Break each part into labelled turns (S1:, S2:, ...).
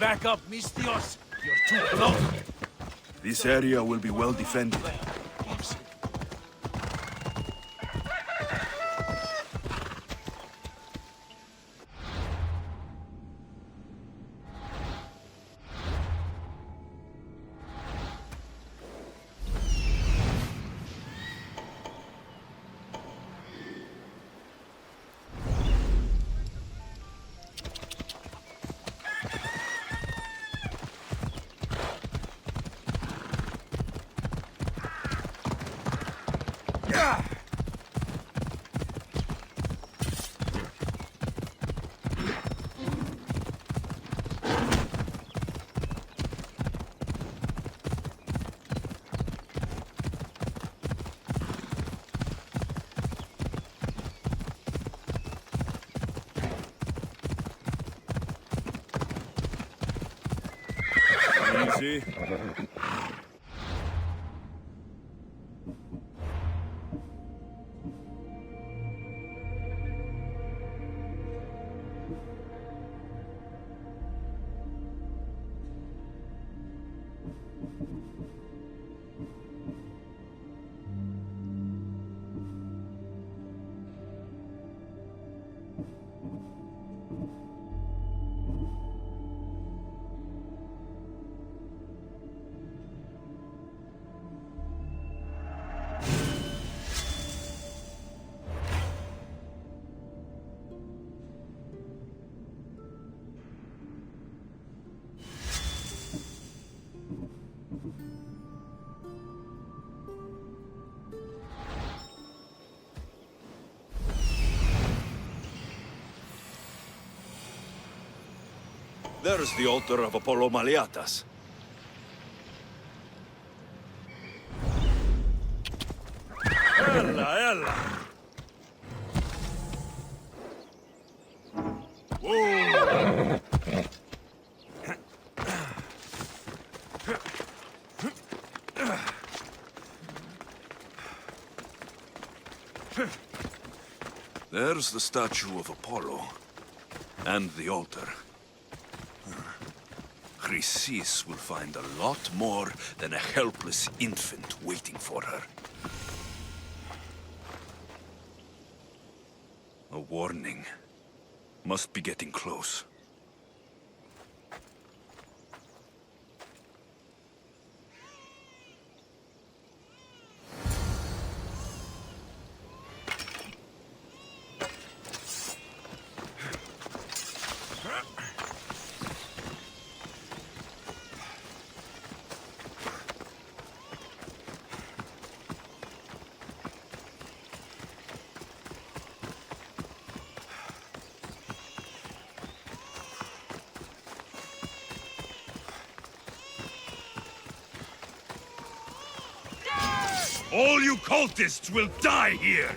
S1: back up, Mistios. You're too close.
S2: This area will be well defended. Easy.
S3: There's the altar of Apollo Maliatas.
S1: Ella, ella. Whoa.
S3: There's the statue of Apollo. And the altar. Chrysis will find a lot more than a helpless infant waiting for her. A warning. Must be getting close.
S1: All you cultists will die here!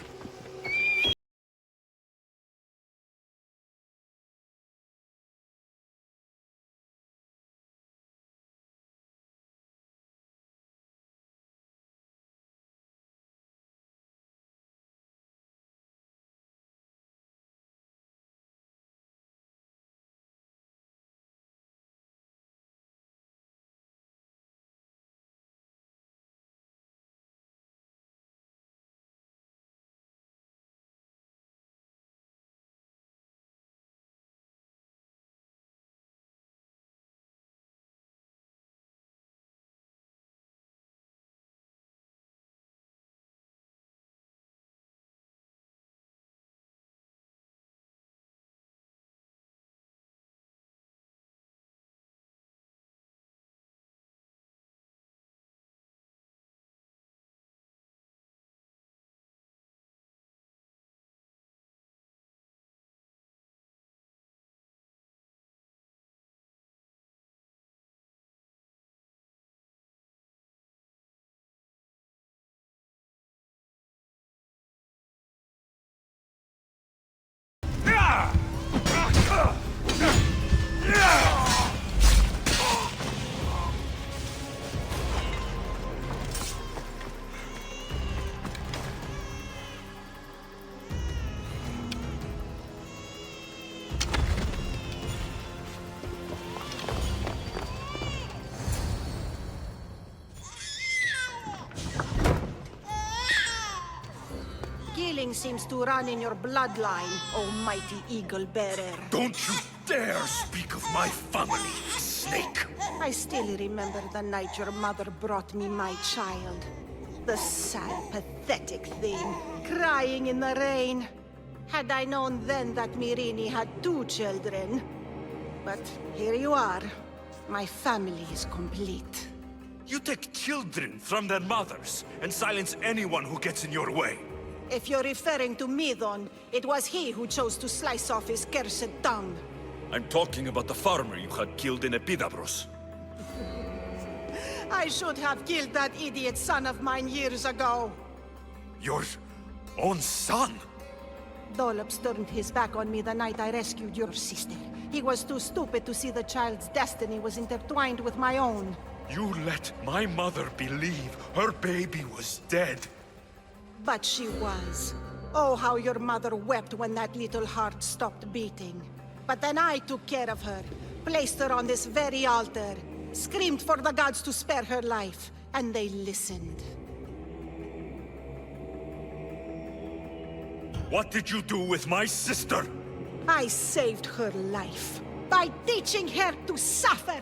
S4: seems to run in your bloodline, oh mighty eagle bearer.
S3: Don't you dare speak of my family, snake!
S4: I still remember the night your mother brought me my child. The sad, pathetic thing, crying in the rain. Had I known then that Myrrine had 2 children. But here you are. My family is complete.
S3: You take children from their mothers and silence anyone who gets in your way.
S4: If you're referring to Midon, it was he who chose to slice off his cursed tongue.
S3: I'm talking about the farmer you had killed in Epidavros.
S4: I should have killed that idiot son of mine years ago.
S3: Your own son?
S4: Dolops turned his back on me the night I rescued your sister. He was too stupid to see the child's destiny was intertwined with my own.
S3: You let my mother believe her baby was dead.
S4: But she was. Oh, how your mother wept when that little heart stopped beating. But then I took care of her, placed her on this very altar, screamed for the gods to spare her life, and they listened.
S3: What did you do with my sister?
S4: I saved her life by teaching her to suffer,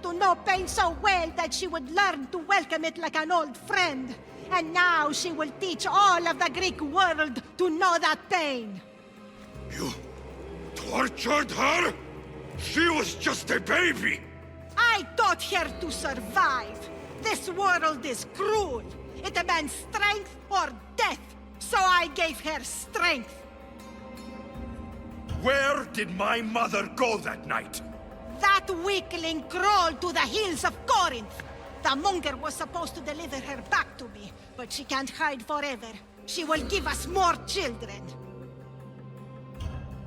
S4: to know pain so well that she would learn to welcome it like an old friend. And now she will teach all of the Greek world to know that pain.
S3: You tortured her? She was just a baby!
S4: I taught her to survive. This world is cruel. It demands strength or death. So I gave her strength.
S3: Where did my mother go that night?
S4: That weakling crawled to the hills of Corinth. The monger was supposed to deliver her back to me, but she can't hide forever. She will give us more children.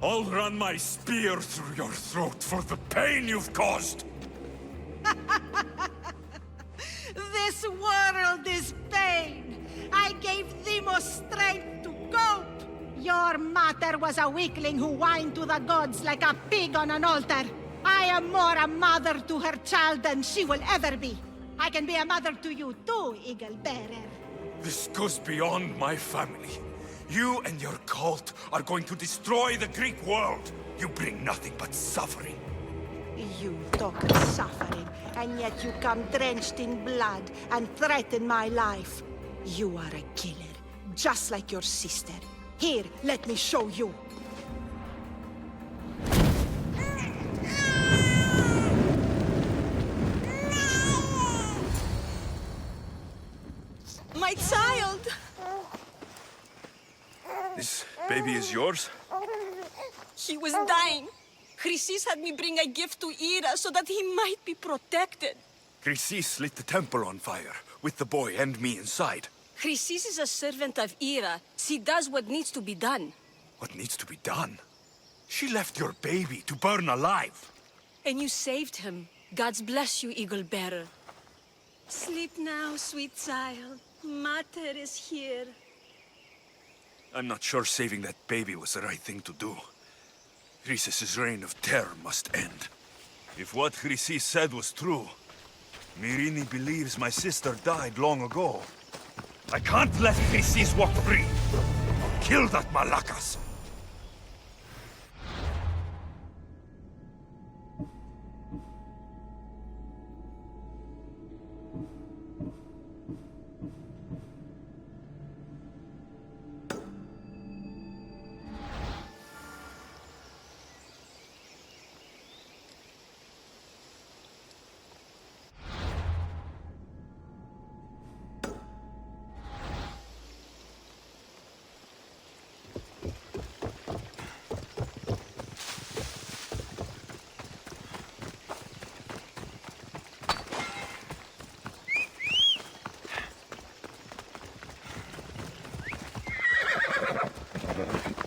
S3: I'll run my spear through your throat for the pain you've caused!
S4: This world is pain. I gave Demos strength to cope. Your mother was a weakling who whined to the gods like a pig on an altar. I am more a mother to her child than she will ever be. I can be a mother to you too, Eagle Bearer.
S3: This goes beyond my family. You and your cult are going to destroy the Greek world. You bring nothing but suffering.
S4: You talk of suffering, and yet you come drenched in blood and threaten my life. You are a killer, just like your sister. Here, let me show you.
S5: My child!
S3: This baby is yours?
S5: He was dying. Chrysis had me bring a gift to Ira so that he might be protected.
S3: Chrysis lit the temple on fire, with the boy and me inside.
S5: Chrysis is a servant of Ira. She does what needs to be done.
S3: What needs to be done? She left your baby to burn alive.
S5: And you saved him. Gods bless you, Eagle Bearer. Sleep now, sweet child. Mater is here.
S3: I'm not sure saving that baby was the right thing to do. Chrysis' reign of terror must end. If what Chrysis said was true, Myrrine believes my sister died long ago. I can't let Chrysis walk free. Kill that Malakas!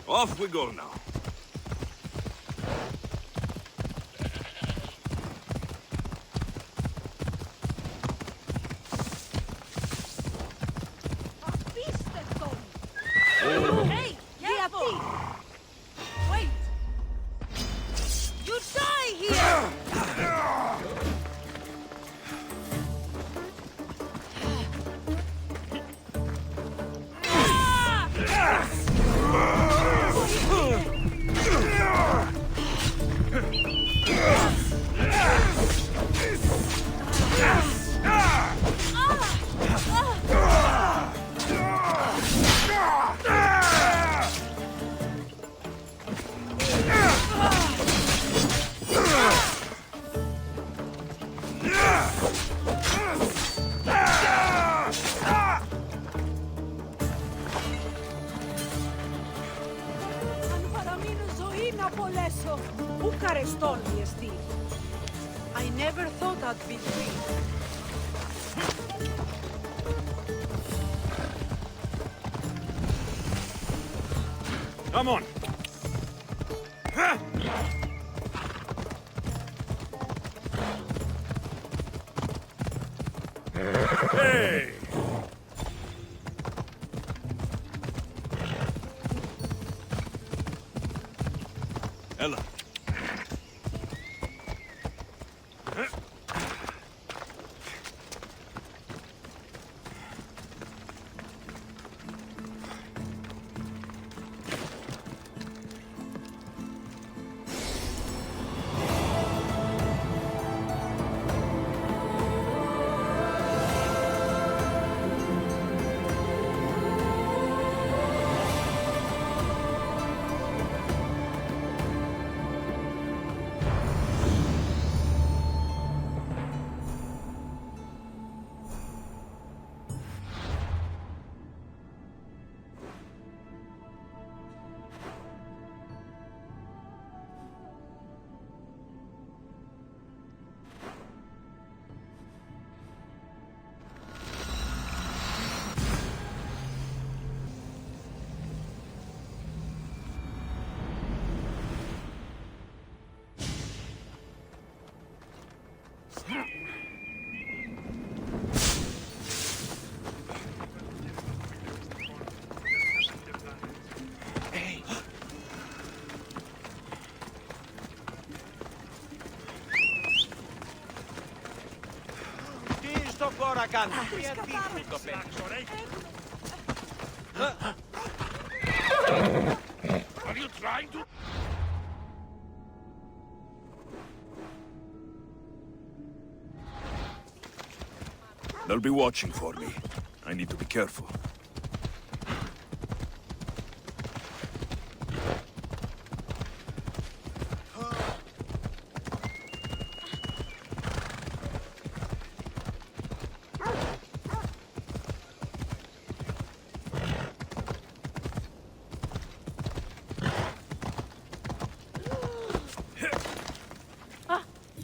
S3: Off we go now.
S5: Hey! Careful! Wait! You die here!
S6: Eso, Bucharest only esti. I never thought I'd be free.
S2: Come on!
S3: Hey!
S2: Ella.
S7: Τώρα κάνω. Τι αντίθετο παίρνει.
S1: Are you trying to?
S2: They'll be watching for me. I need to be careful.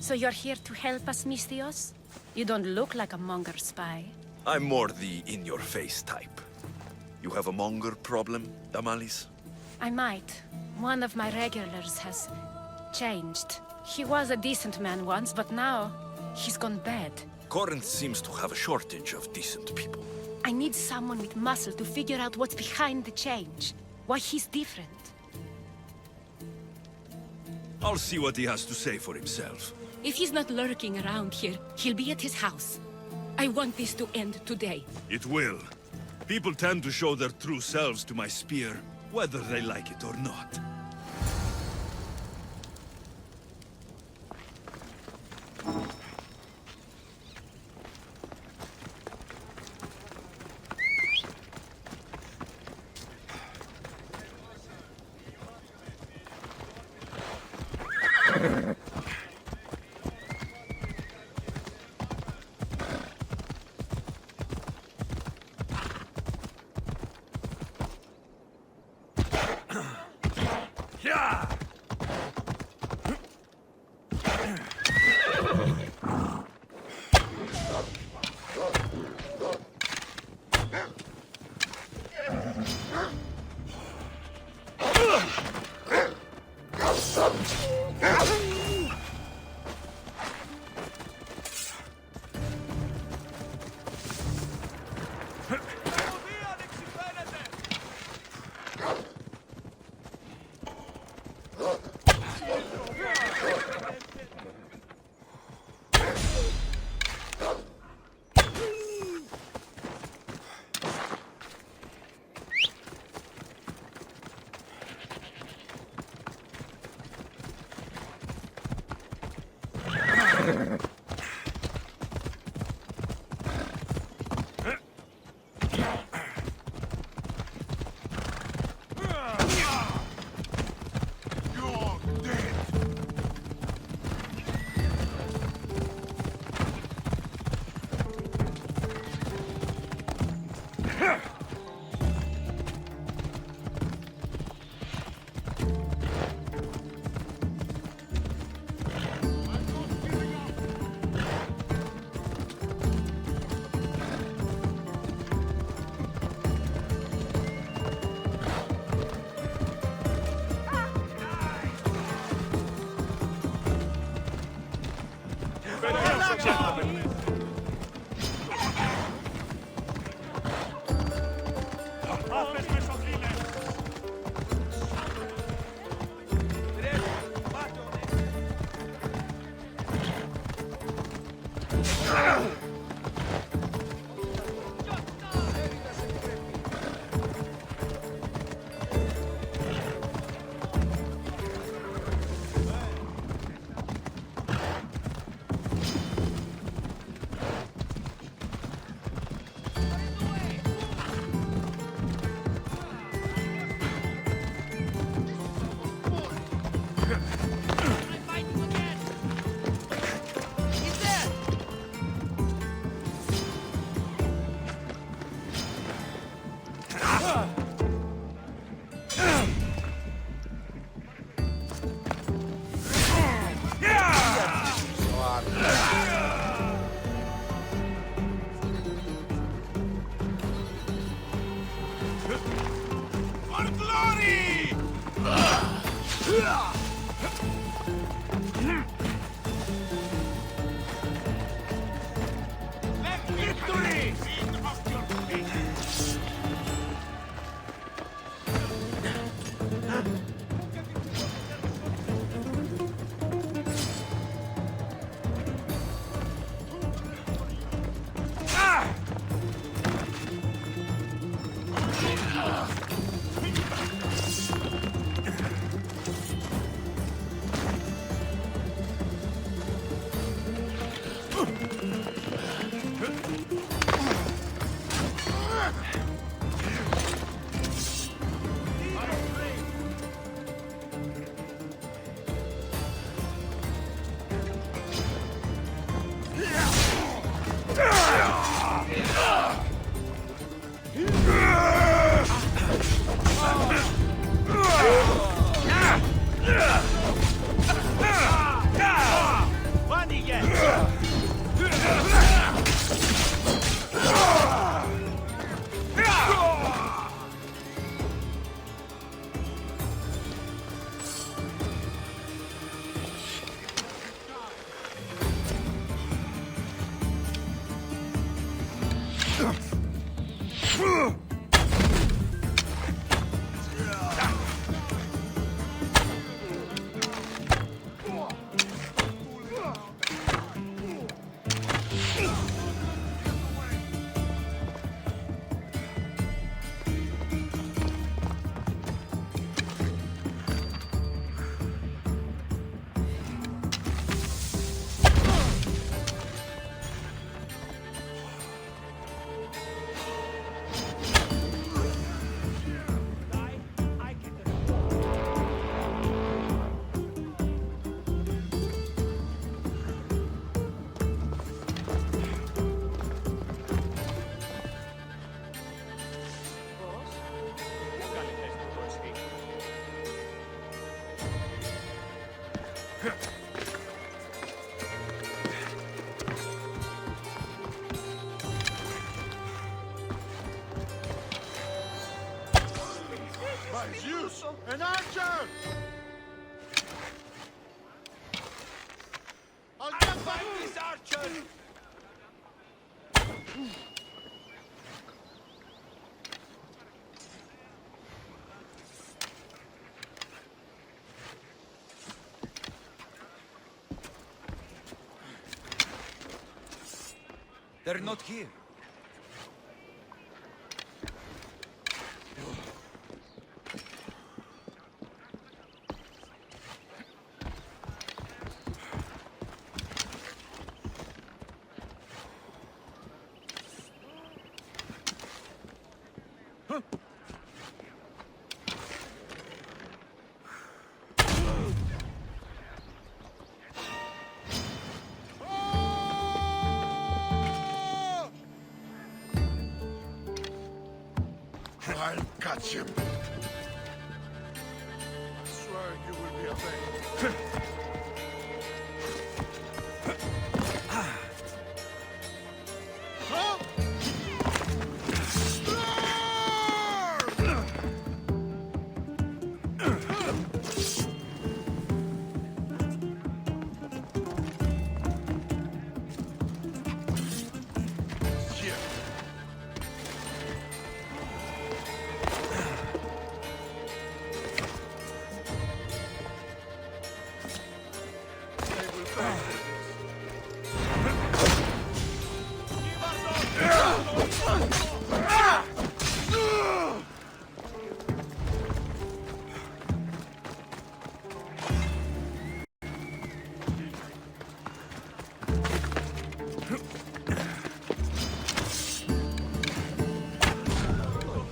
S5: So you're here to help us, Misthios? You don't look like a Monger spy.
S3: I'm more the in-your-face type. You have a monger problem, Damalis?
S5: I might. One of my regulars has changed. He was a decent man once, but now he's gone bad.
S3: Corinth seems to have a shortage of decent people.
S5: I need someone with muscle to figure out what's behind the change. Why he's different.
S3: I'll see what he has to say for himself.
S5: If he's not lurking around here, he'll be at his house. I want this to end today.
S3: It will. People tend to show their true selves to my spear, whether they like it or not.
S1: Zeus! An archer! I'll get back this archer!
S7: They're not here.
S1: I'll catch him. I swear you will be avenged.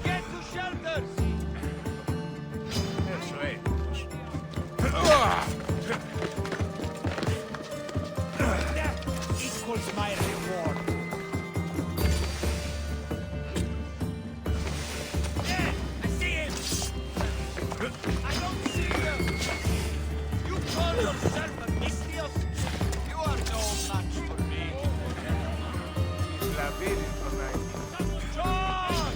S7: Get to shelters! That equals my reward. Yeah, I see him! I don't see him! You call yourself a Mystios? You are no match for me. John!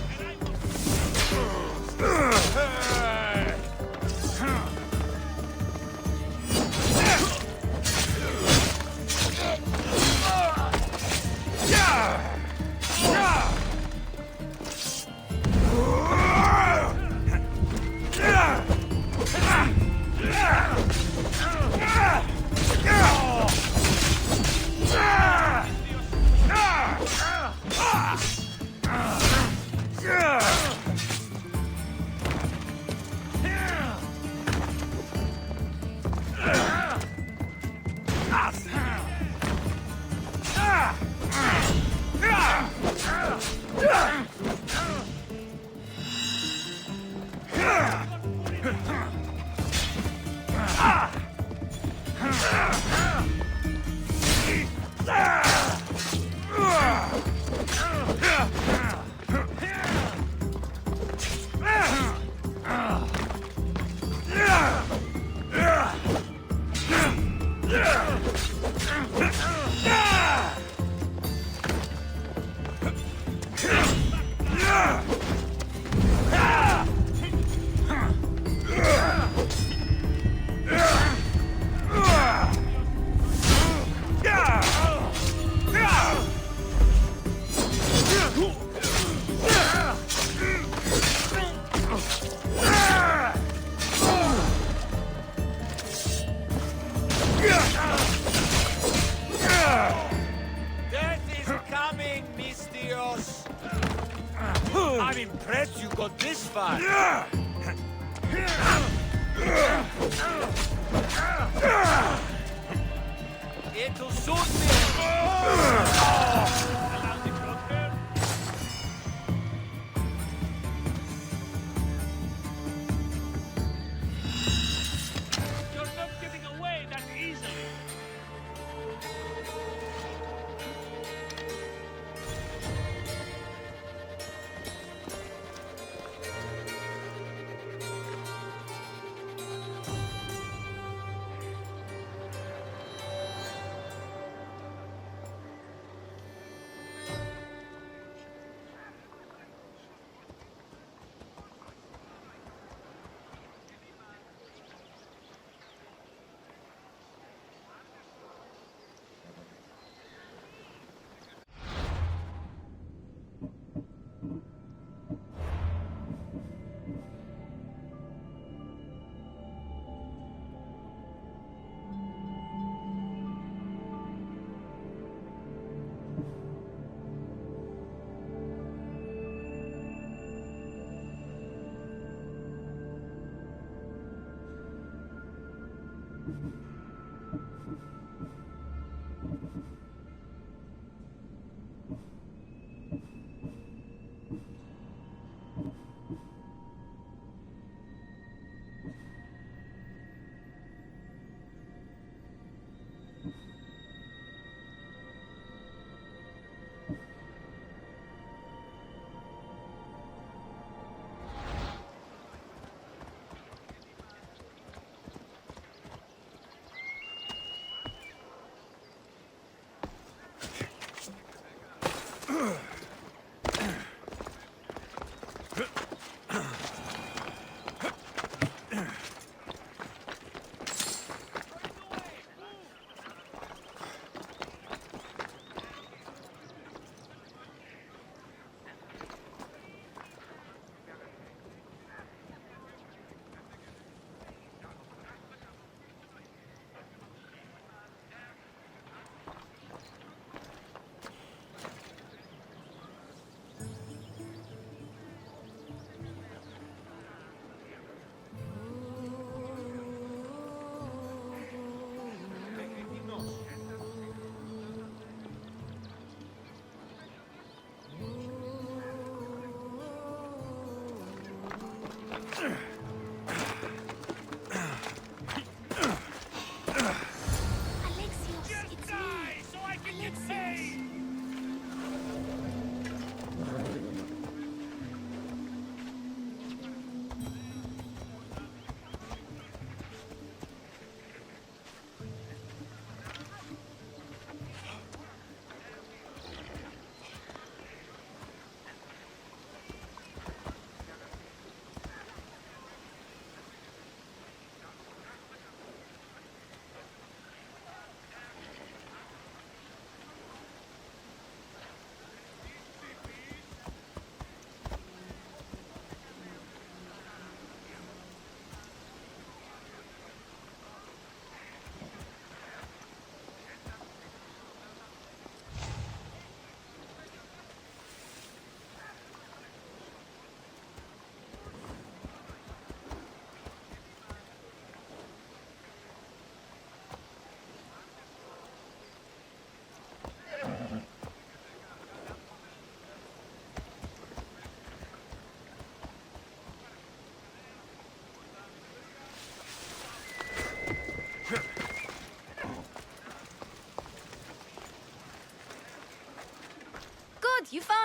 S7: Death is coming, Mystios! I'm impressed you got this far. It'll suit me. You're not getting away that easily.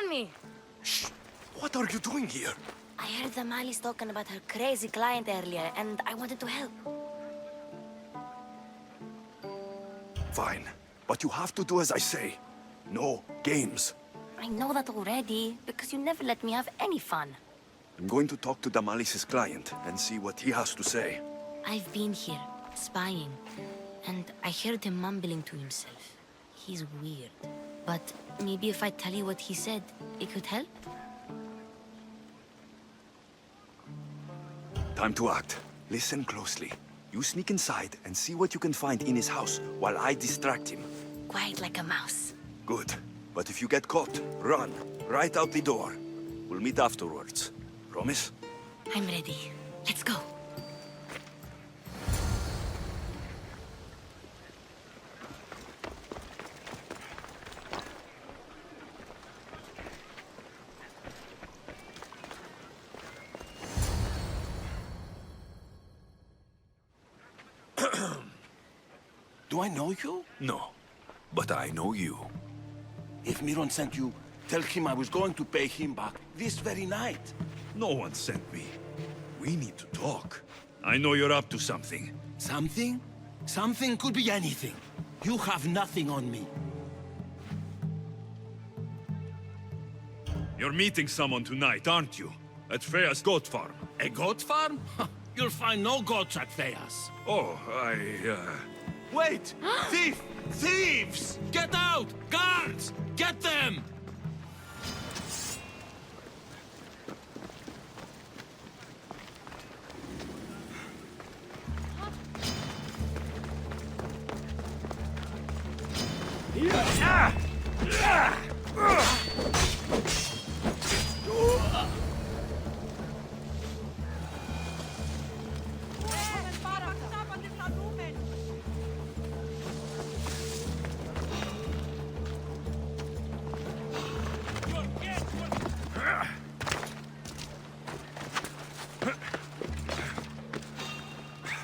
S8: me.
S2: Shh! What are you doing here?
S8: I heard the Mali's talking about her crazy client earlier, and I wanted to help.
S2: Fine. But you have to do as I say. No games.
S8: I know that already, because you never let me have any fun.
S2: I'm going to talk to Damalis' client and see what he has to say.
S8: I've been here, spying, and I heard him mumbling to himself. He's weird. But maybe if I tell you what he said, it could help?
S2: Time to act. Listen closely. You sneak inside and see what you can find in his house while I distract him.
S8: Quiet like a mouse.
S2: Good. But if you get caught, run. Right out the door. We'll meet afterwards. Promise?
S8: I'm ready. Let's go.
S9: Do I know you?
S2: No. But I know you.
S9: If Miron sent you, tell him I was going to pay him back this very night.
S3: No one sent me. We need to talk. I know you're up to something.
S9: Something? Something could be anything. You have nothing on me.
S3: You're meeting someone tonight, aren't you? At Fea's goat farm.
S9: A goat farm? You'll find no goats at Theas.
S3: Oh,
S9: Wait! Thief! Thieves! Get out! Guards! Get them!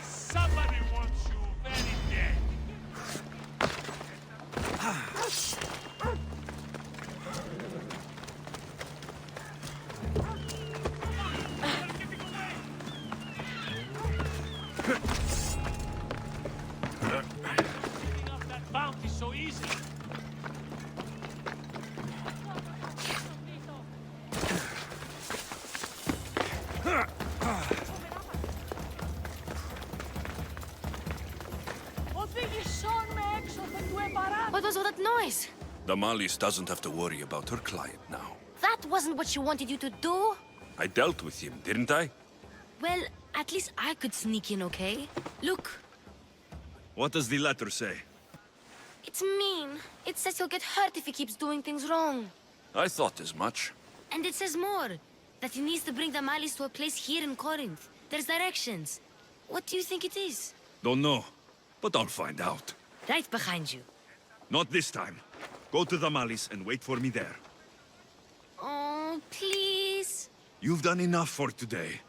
S7: Somebody wants you very dead. Picking up that bounty so easy.
S8: What was all that noise?
S2: Damalis doesn't have to worry about her client now.
S8: That wasn't what she wanted you to do.
S2: I dealt with him, didn't I?
S8: Well, at least I could sneak in, okay? Look,
S3: what does the letter say?
S8: it's mean. It says he'll get hurt if he keeps doing things wrong.
S2: I thought as much.
S8: And it says more. That he needs to bring the Malis to a place here in Corinth. There's directions. What do you think it is?
S3: Don't know, but I'll find out.
S8: Right behind you.
S3: Not this time. Go to the Malis and wait for me there.
S8: Oh, please.
S3: You've done enough for today.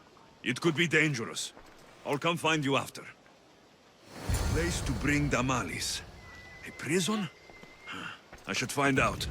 S3: It could be dangerous. I'll come find you after. Place to bring the Malis. A prison? I should find out.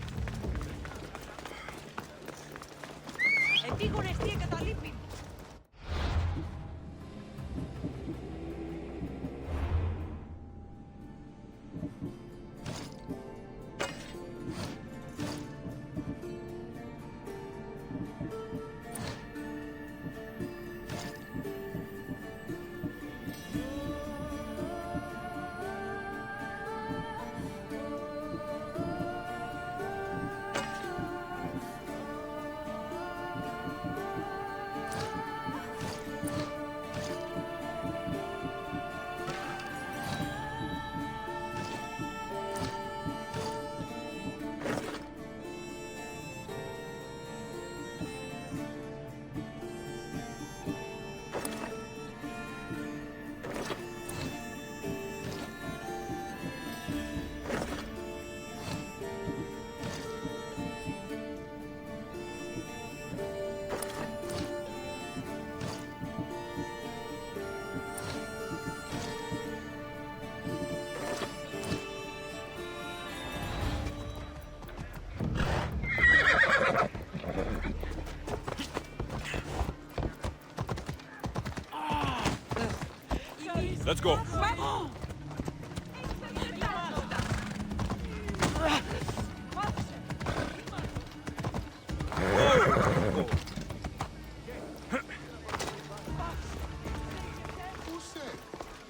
S3: Let's go.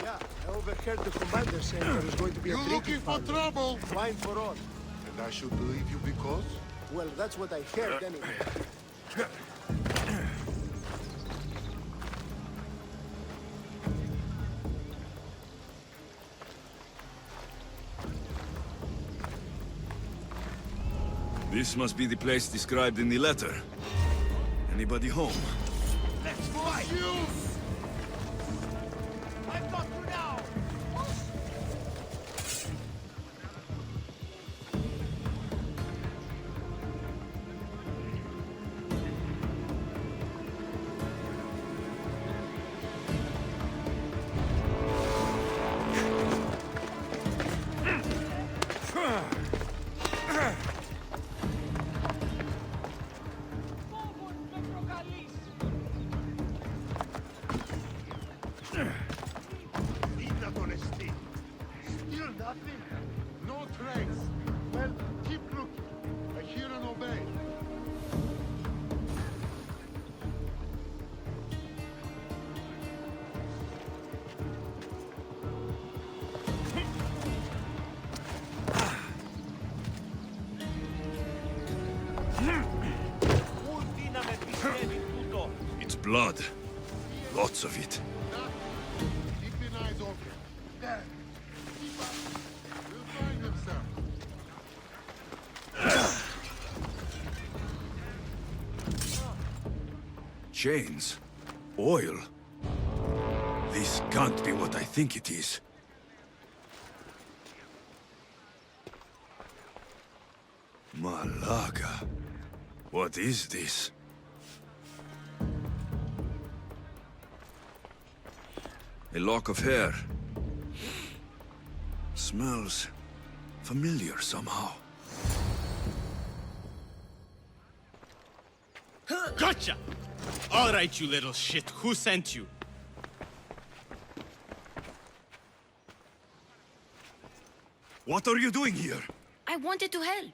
S10: Yeah, I overheard the commander saying there was going to be a
S11: You're looking for trouble!
S10: Wine for all.
S11: And I should believe you because?
S10: Well, that's what I heard anyway.
S3: This must be the place described in the letter. Anybody home?
S7: Let's fight!
S11: You!
S7: I've got you now!
S11: Need that honesty. Still nothing? No trace. Well, keep looking. I hear and obey.
S7: Ultima me pistevi tutto!
S3: It's blood. Lots of it.
S11: Keep your eyes open. There. Keep up. We'll find him, sir.
S3: Chains? Oil? This can't be what I think it is. Malaga. What is this? A lock of hair. Smells familiar somehow.
S12: Gotcha! All right, you little shit. Who sent you?
S3: What are you doing here?
S8: I wanted to help.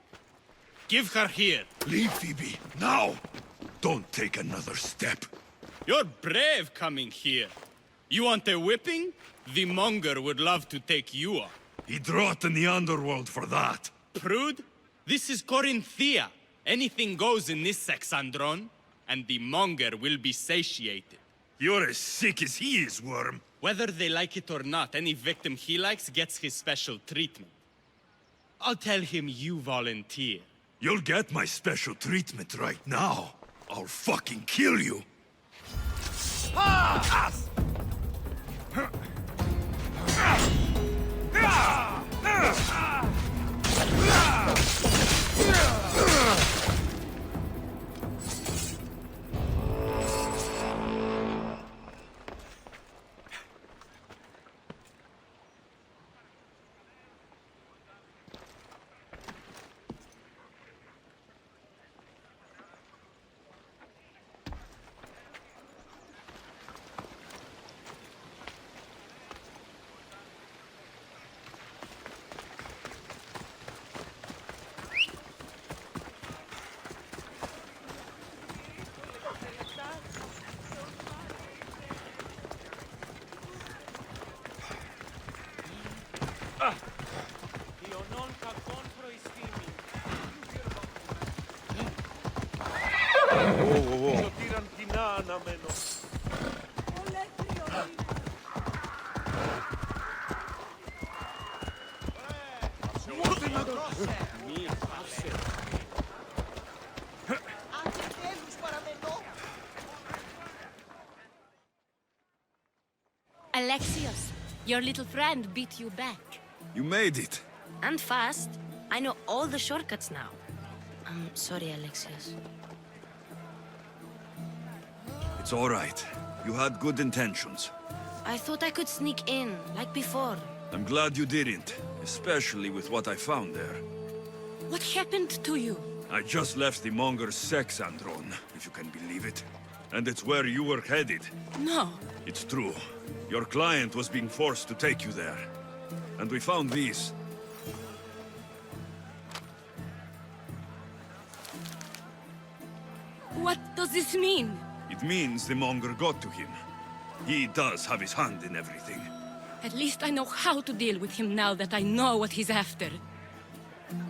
S12: Give her here.
S3: Leave, Phoebe, now! Don't take another step.
S12: You're brave coming here. You want a whipping? The monger would love to take you on.
S3: He'd rot in the underworld for that.
S12: Prude, this is Corinthia. Anything goes in this Kassandron, and the monger will be satiated.
S3: You're as sick as he is, Worm.
S12: Whether they like it or not, any victim he likes gets his special treatment. I'll tell him you volunteer.
S3: You'll get my special treatment right now. I'll fucking kill you.
S7: Io non ca contro i stimi. Io tirantinana meno.
S8: Alexios, your little friend beat you back.
S3: You made it.
S8: And fast. I know all the shortcuts now. I'm sorry, Alexios.
S3: It's all right. You had good intentions.
S8: I thought I could sneak in, like before.
S3: I'm glad you didn't, especially with what I found there.
S8: What happened to you?
S3: I just left the monger's Kassandron, if you can believe it. And it's where you were headed.
S8: No.
S3: It's true. Your client was being forced to take you there. And we found these.
S5: What does this mean?
S3: It means the monger got to him. He does have his hand in everything.
S5: At least I know how to deal with him now that I know what he's after.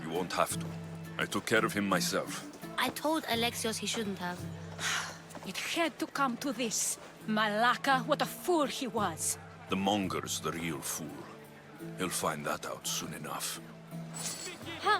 S3: You won't have to. I took care of him myself.
S8: I told Alexios he shouldn't have.
S5: It had to come to this. Malaka, what a fool he was.
S3: The monger's the real fool. He'll find that out soon enough.
S5: Huh?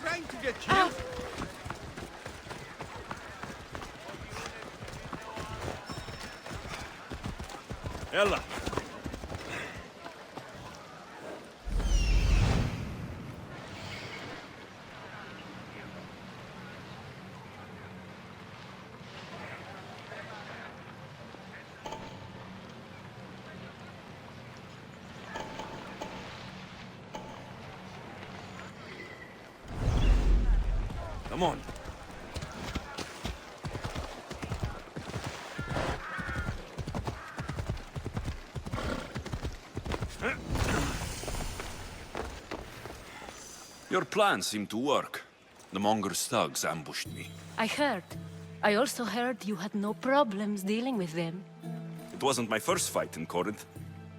S7: Trying to get you.
S3: Ella! Come on. Your plan seemed to work. The monger's thugs ambushed me.
S5: I heard. I also heard you had no problems dealing with them.
S3: It wasn't my first fight in Corinth.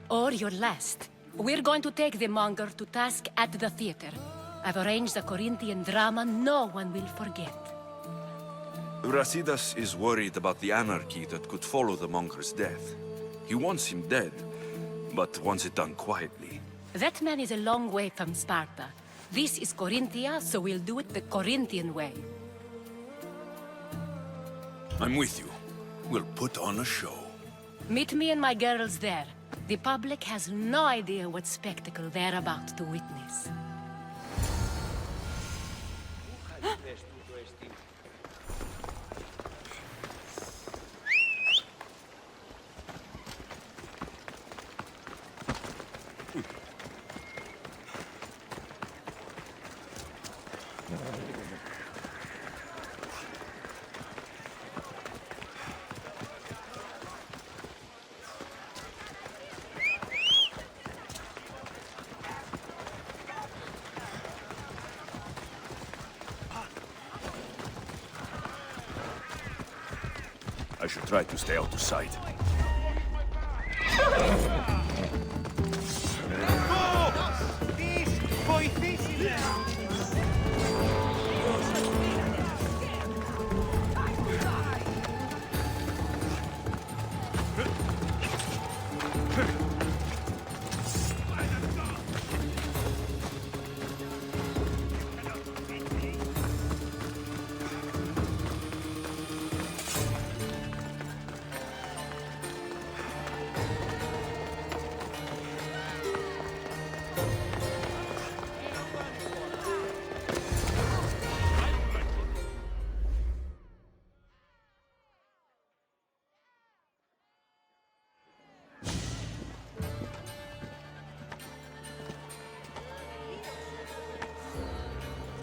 S5: Or your last. We're going to take the monger to task at the theater. I've arranged a Corinthian drama no one will forget.
S3: Leonidas is worried about the anarchy that could follow the monger's death. He wants him dead, but wants it done quietly.
S5: That man is a long way from Sparta. This is Corinthia, so we'll do it the Corinthian way.
S3: I'm with you. We'll put on a show.
S5: Meet me and my girls there. The public has no idea what spectacle they're about to witness.
S3: I should try to stay out of sight.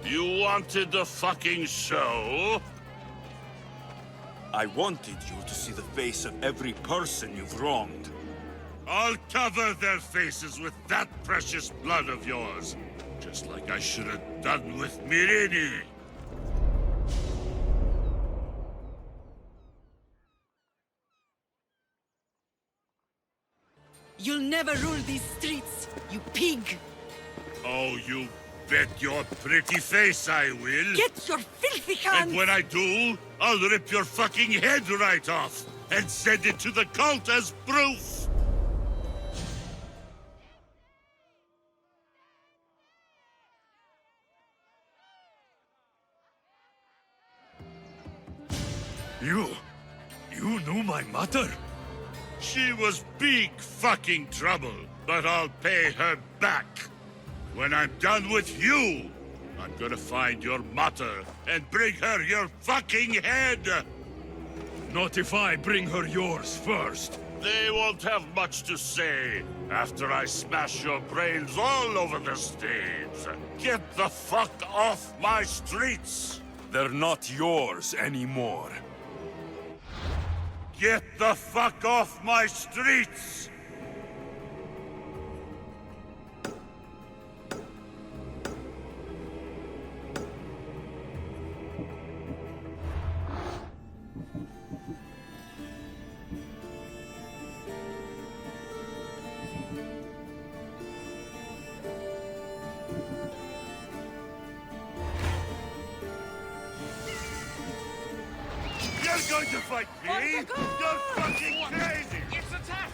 S1: You wanted the fucking show?
S3: I wanted you to see the face of every person you've wronged.
S1: I'll cover their faces with that precious blood of yours. Just like I should have done with Myrrine.
S5: You'll never rule these streets, you pig!
S1: Oh, you bet your pretty face I will.
S5: Get your filthy hands!
S1: And when I do, I'll rip your fucking head right off and send it to the cult as proof.
S3: You knew my mother?
S1: She was big fucking trouble, but I'll pay her back. When I'm done with you, I'm gonna find your mother and bring her your fucking head!
S3: Not if I bring her yours first.
S1: They won't have much to say after I smash your brains all over the stage. Get the fuck off my streets!
S3: They're not yours anymore.
S1: Get the fuck off my streets! You're going to fight me? You're fucking crazy!
S7: It's attack!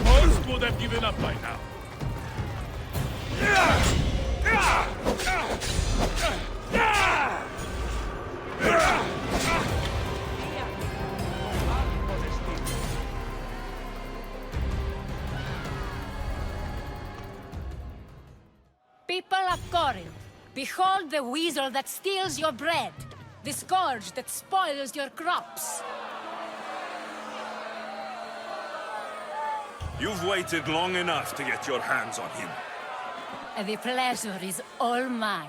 S3: Most would have given up by now.
S5: People of Corinth, behold the weasel that steals your bread, the scourge that spoils your crops.
S3: You've waited long enough to get your hands on him.
S5: The pleasure is all mine.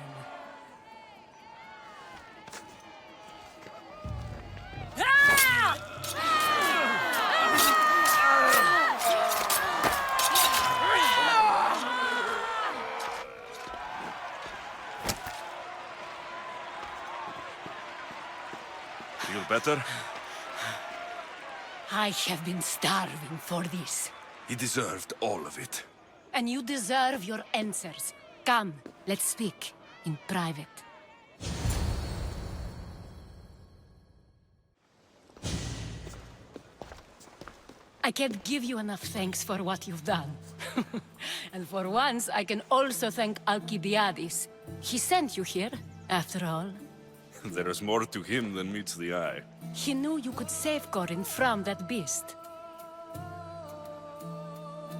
S3: Feel better?
S5: I have been starving for this.
S3: He deserved all of it.
S5: And you deserve your answers. Come, let's speak in private. I can't give you enough thanks for what you've done. And for once, I can also thank Alcibiades. He sent you here, after all.
S3: There is more to him than meets the eye.
S5: He knew you could save Corinth from that beast.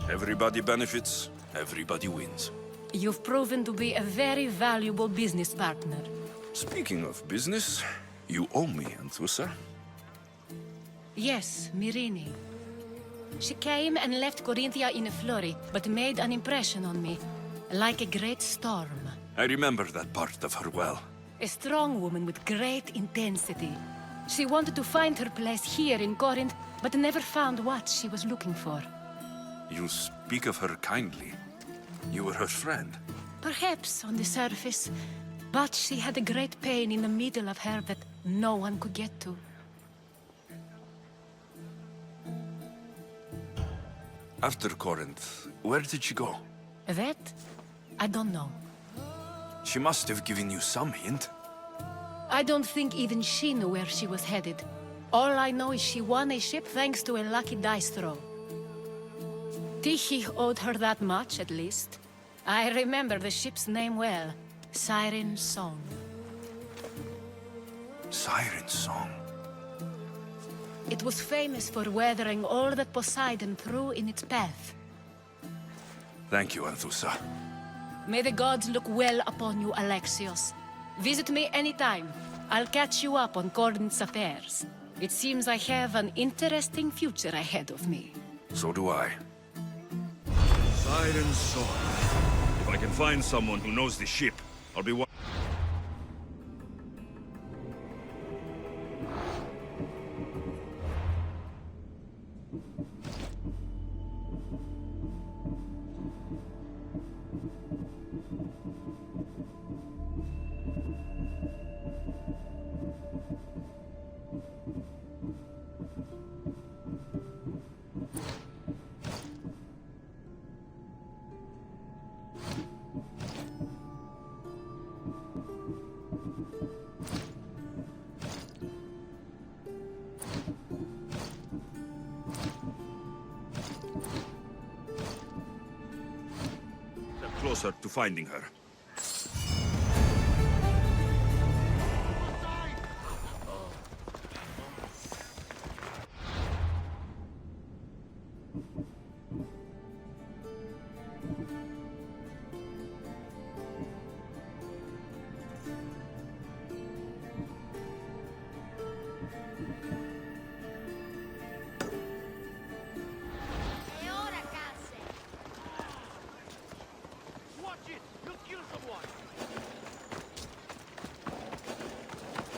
S3: Everybody benefits, everybody wins.
S5: You've proven to be a very valuable business partner.
S3: Speaking of business, you owe me, Anthusa.
S5: Yes, Myrine. She came and left Corinthia in a flurry, but made an impression on me, like a great storm.
S3: I remember that part of her well.
S5: A strong woman with great intensity. She wanted to find her place here in Corinth, but never found what she was looking for.
S3: You speak of her kindly. You were her friend.
S5: Perhaps on the surface, But she had a great pain in the middle of her that no one could get to.
S3: After Corinth, where did she go?
S5: That? I don't know.
S3: She must have given you some hint.
S5: I don't think even she knew where she was headed. All I know is she won a ship thanks to a lucky dice throw. Tyche owed her that much, at least. I remember the ship's name well. Siren Song.
S3: Siren Song.
S5: It was famous for weathering all that Poseidon threw in its path.
S3: Thank you, Anthusa.
S5: May the gods look well upon you, Alexios. Visit me anytime. I'll catch you up on Corinth's affairs. It seems I have an interesting future ahead of me.
S3: So do I. Siren Song. If I can find someone who knows the ship, I'll be one. Closer to finding her.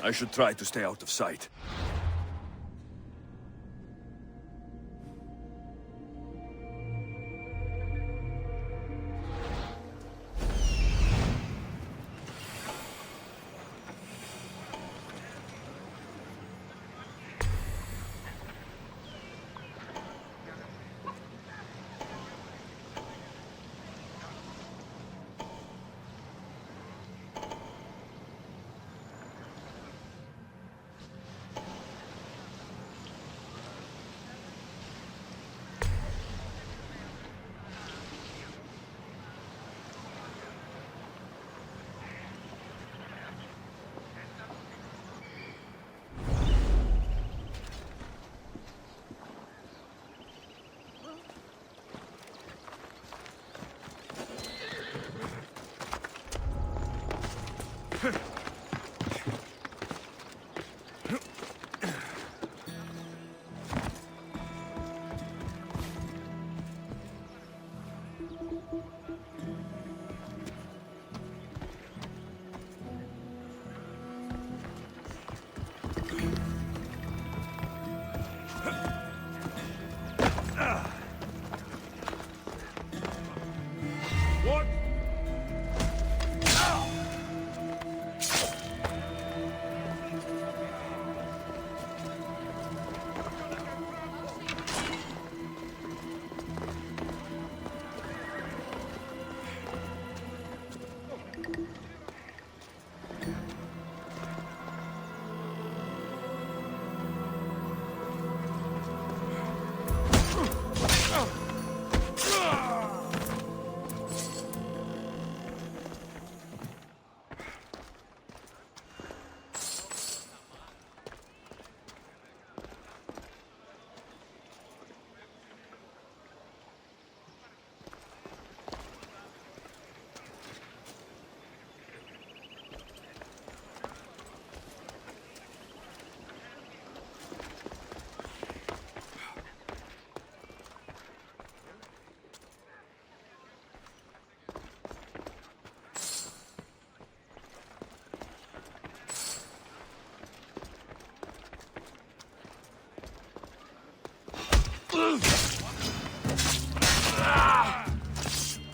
S3: I should try to stay out of sight.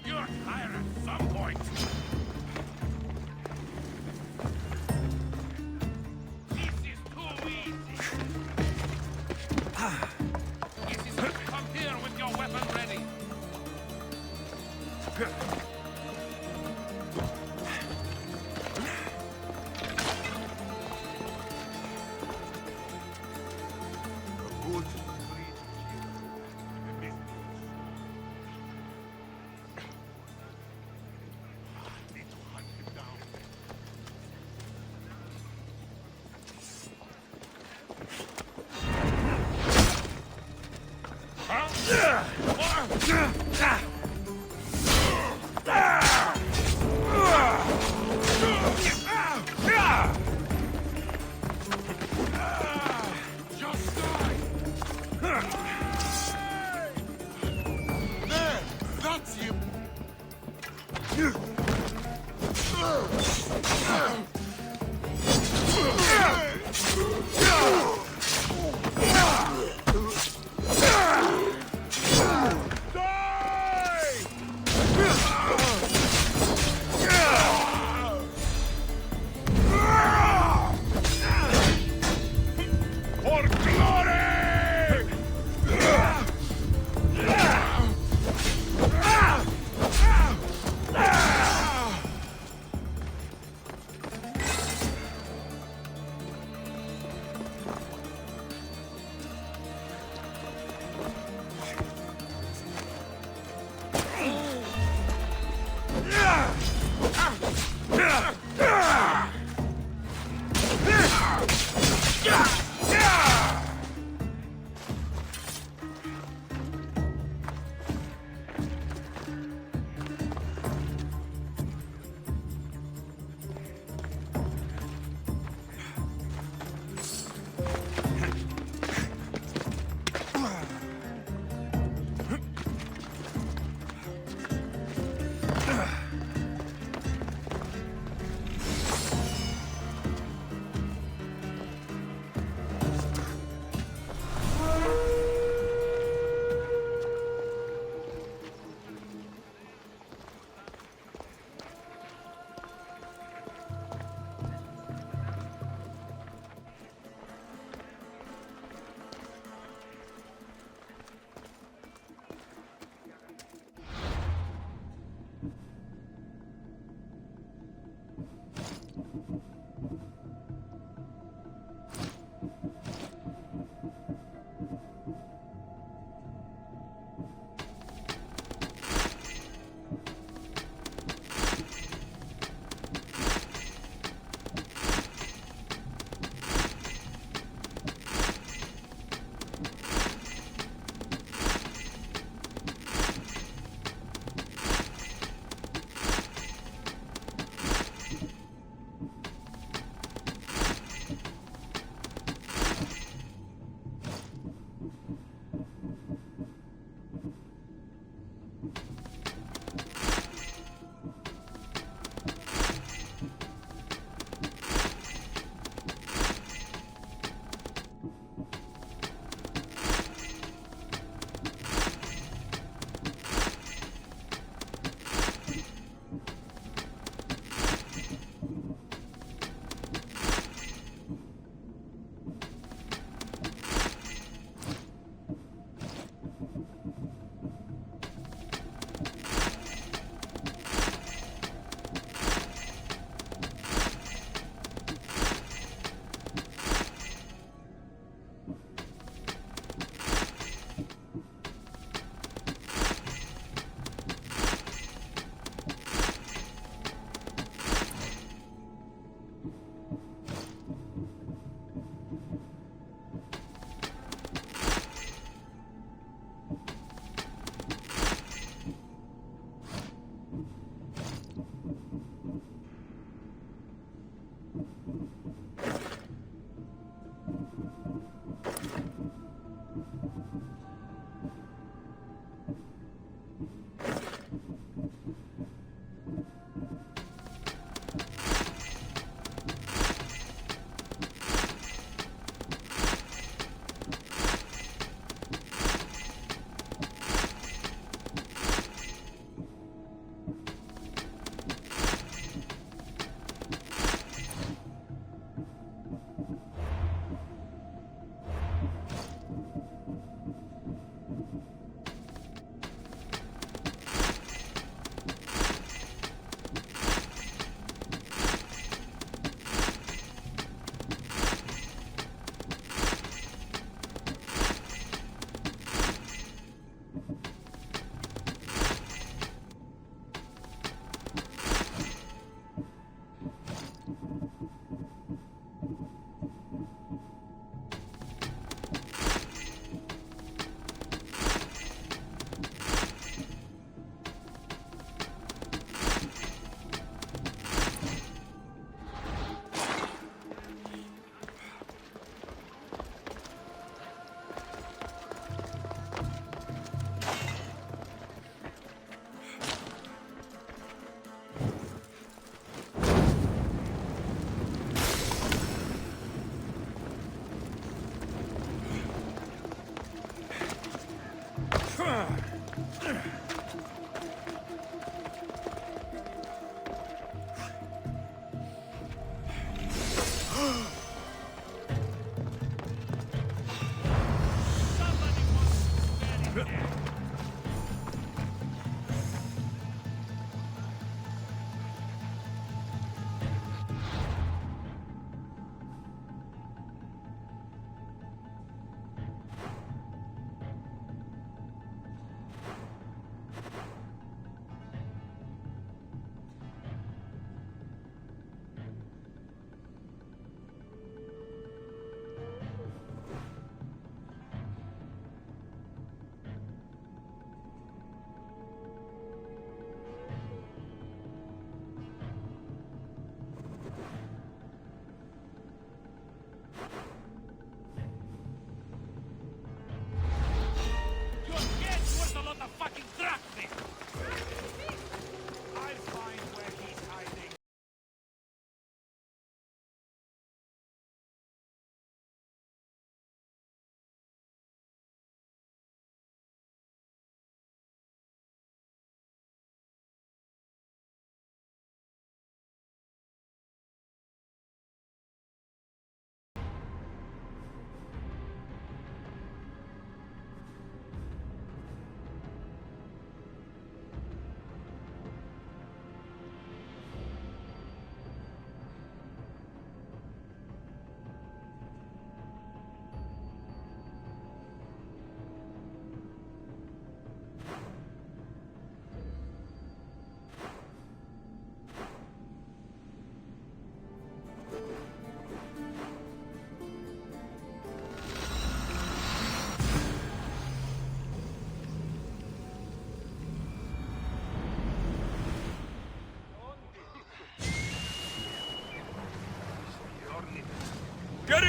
S1: You're tired at some point.
S7: your weapon ready.
S11: A good Creed need to hunt him down. Just die! There! That's him! For glory!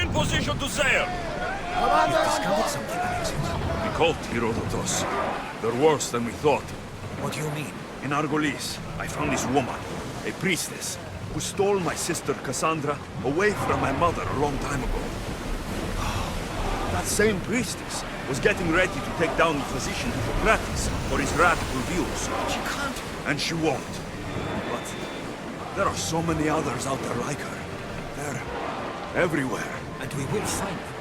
S3: in position to sail!
S10: We've discovered something, Alexios.
S3: The cult, Herodotus. They're worse than we thought.
S10: What do you mean?
S3: In Argolis, I found this woman, a priestess, who stole my sister Kassandra away from my mother a long time ago. That same priestess was getting ready to take down the physician Hippocrates for his radical views.
S10: She can't.
S3: And she won't. But there are so many others out there like her. They're everywhere.
S10: And we will find them.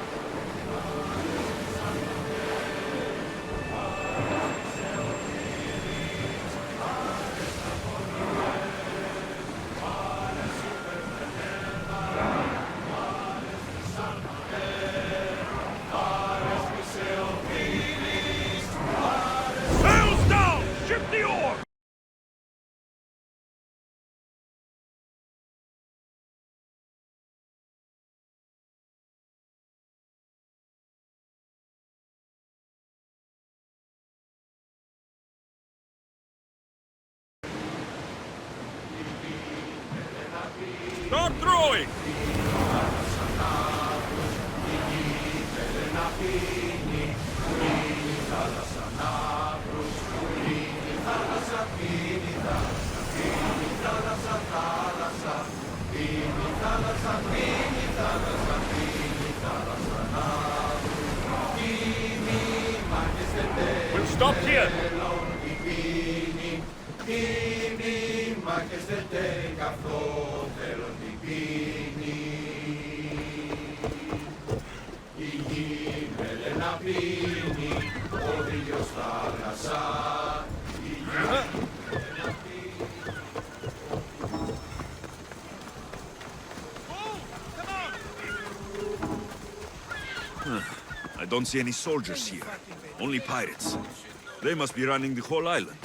S3: Sails down! Ship the oar! Start throwing! We'll stop here! I don't see any soldiers here. Only pirates. They must be running the whole island.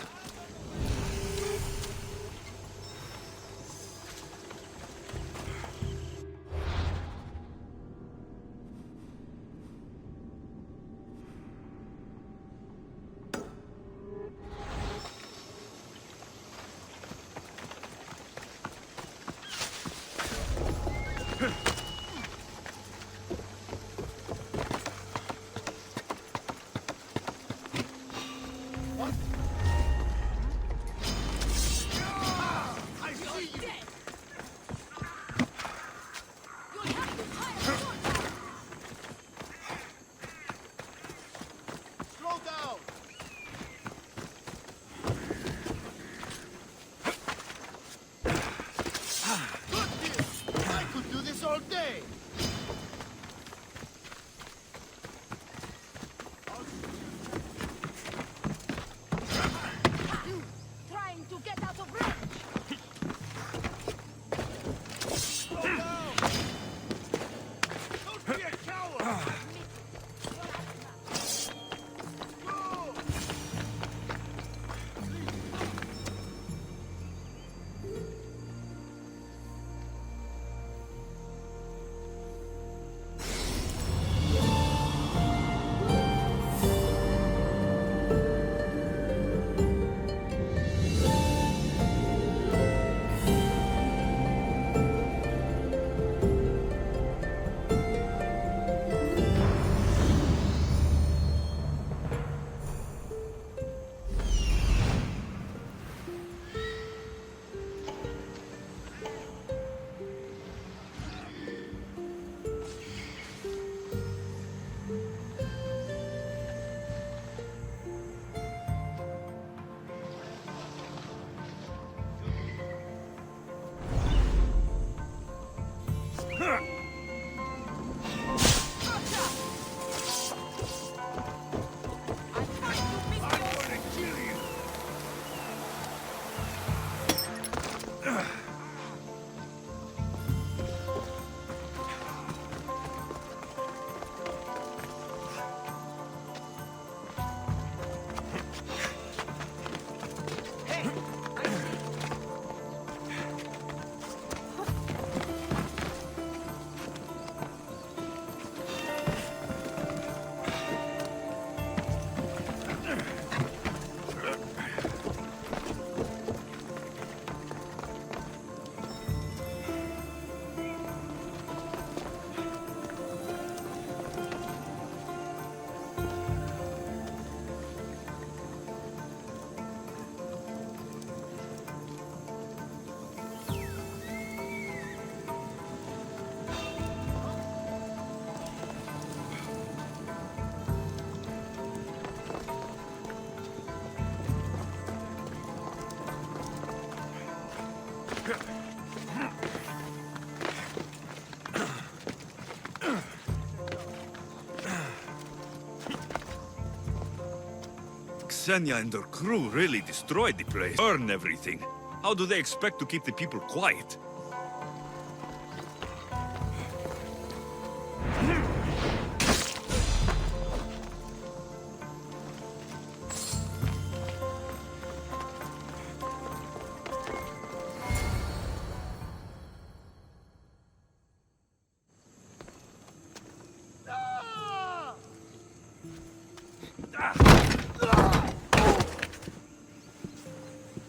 S3: Ksenia and her crew really destroyed the place, burned everything. How do they expect to keep the people quiet?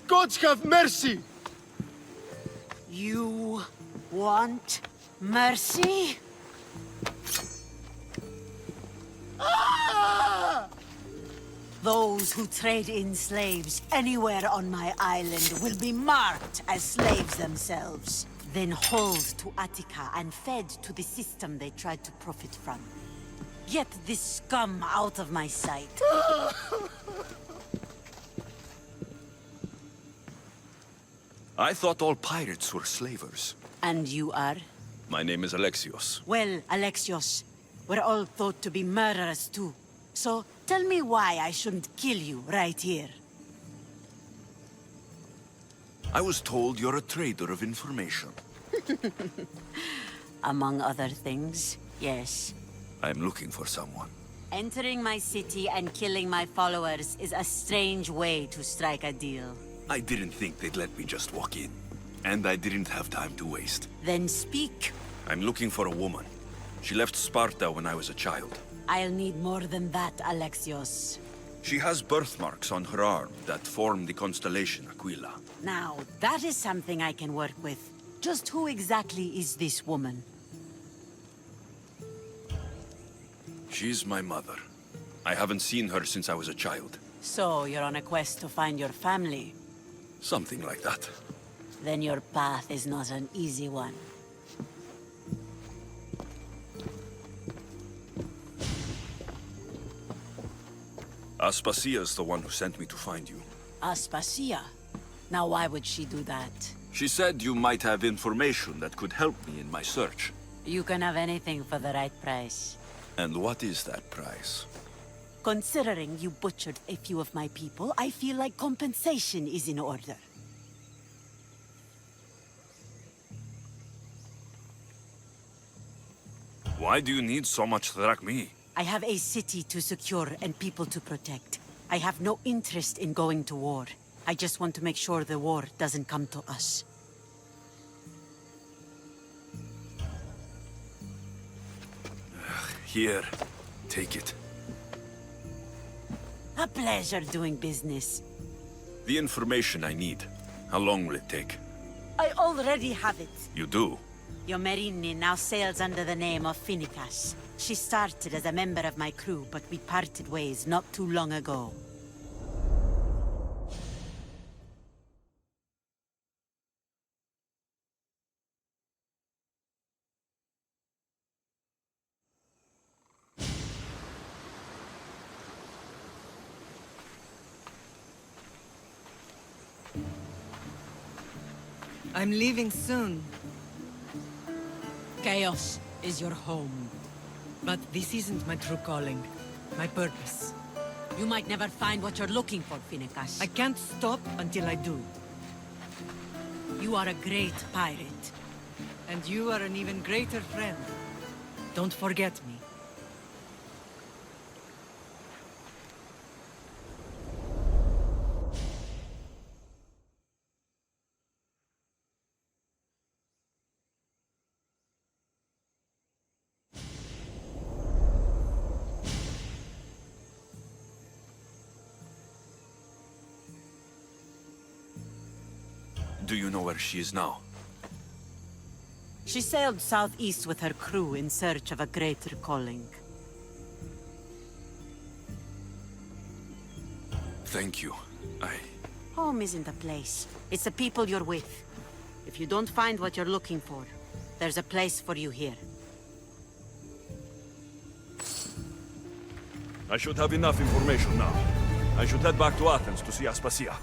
S10: Gods have mercy!
S4: You want mercy? Those who trade in slaves anywhere on my island will be marked as slaves themselves, then hauled to Attica and fed to the system they tried to profit from. Get this scum out of my sight.
S3: I thought all pirates were slavers.
S4: And you are?
S3: My name is Alexios.
S4: Well, Alexios, we're all thought to be murderers too. So, tell me why I shouldn't kill you right here.
S3: I was told you're a trader of information.
S4: Among other things, yes.
S3: I'm looking for someone.
S4: Entering my city and killing my followers is a strange way to strike a deal.
S3: I didn't think they'd let me just walk in. And I didn't have time to waste.
S4: Then speak.
S3: I'm looking for a woman. She left Sparta when I was a child.
S4: I'll need more than that, Alexios.
S3: She has birthmarks on her arm that form the constellation Aquila.
S4: Now, that is something I can work with. Just who exactly is this woman?
S3: She's my mother. I haven't seen her since I was a child.
S4: So, you're on a quest to find your family?
S3: Something like that.
S4: Then your path is not an easy one.
S3: Aspasia's the one who sent me to find you.
S4: Aspasia? Now why would she do that?
S3: She said you might have information that could help me in my search.
S4: You can have anything for the right price.
S3: And what is that price?
S4: Considering you butchered a few of my people, I feel like compensation is in order.
S3: Why do you need so much drachmi?
S4: I have a city to secure and people to protect. I have no interest in going to war. I just want to make sure the war doesn't come to us.
S3: Here, take it.
S4: A pleasure doing business.
S3: The information I need. How long will it take?
S4: I already have it.
S3: You do?
S4: Yomerini now sails under the name of Finicas. She started as a member of my crew, but we parted ways not too long ago.
S13: I'm leaving soon.
S4: Chaos is your home.
S13: But this isn't my true calling. My purpose.
S4: You might never find what you're looking for, Finicas.
S13: I can't stop until I do.
S4: You are a great pirate.
S13: And you are an even greater friend. Don't forget me.
S3: Do you know where she is now?
S4: She sailed southeast with her crew in search of a greater calling.
S3: Thank you.
S4: Home isn't a place. It's the people you're with. If you don't find what you're looking for, there's a place for you here.
S3: I should have enough information now. I should head back to Athens to see Aspasia.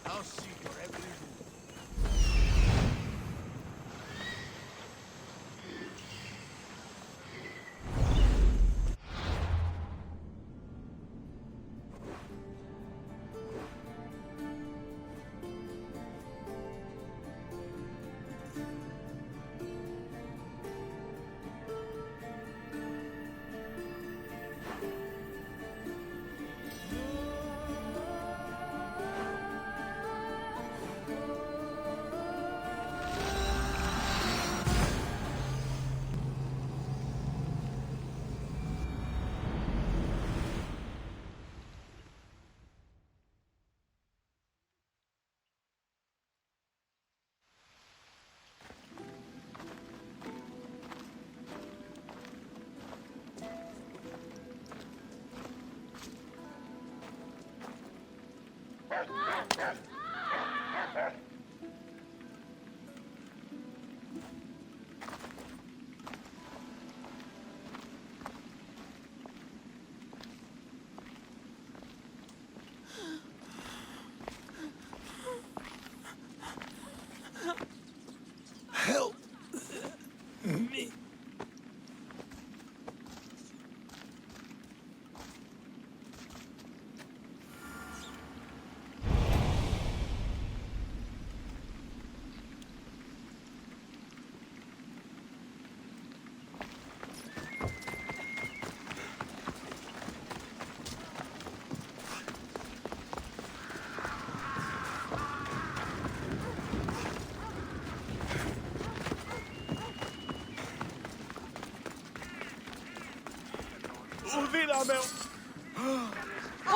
S11: I'll see your every move.
S3: Help me.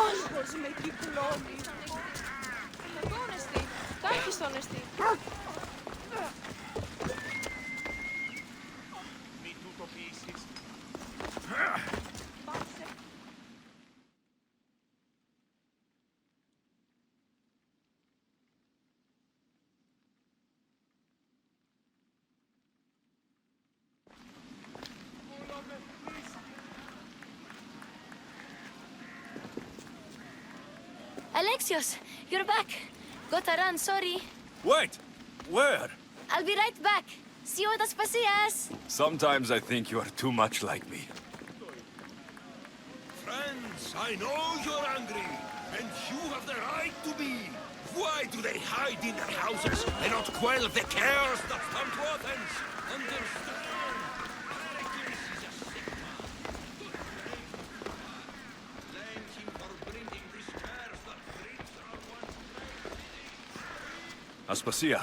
S6: Όνυχος με κυκλώνει. Αναγώνεστη. Τάχιστονεστη.
S11: Μη τούτο πείσεις.
S6: Πάψε.
S8: Alexios, you're back. Gotta run, sorry.
S3: Wait! Where?
S8: I'll be right back. See you at Aspasias.
S3: Sometimes I think you are too much like me.
S9: Friends, I know you're angry, and you have the right to be. Why do they hide in their houses and not quell the chaos that come to Athens? Understand? Pericles is a sick man. Blame him for bringing this curse that breeds around one's great city.
S3: Aspasia.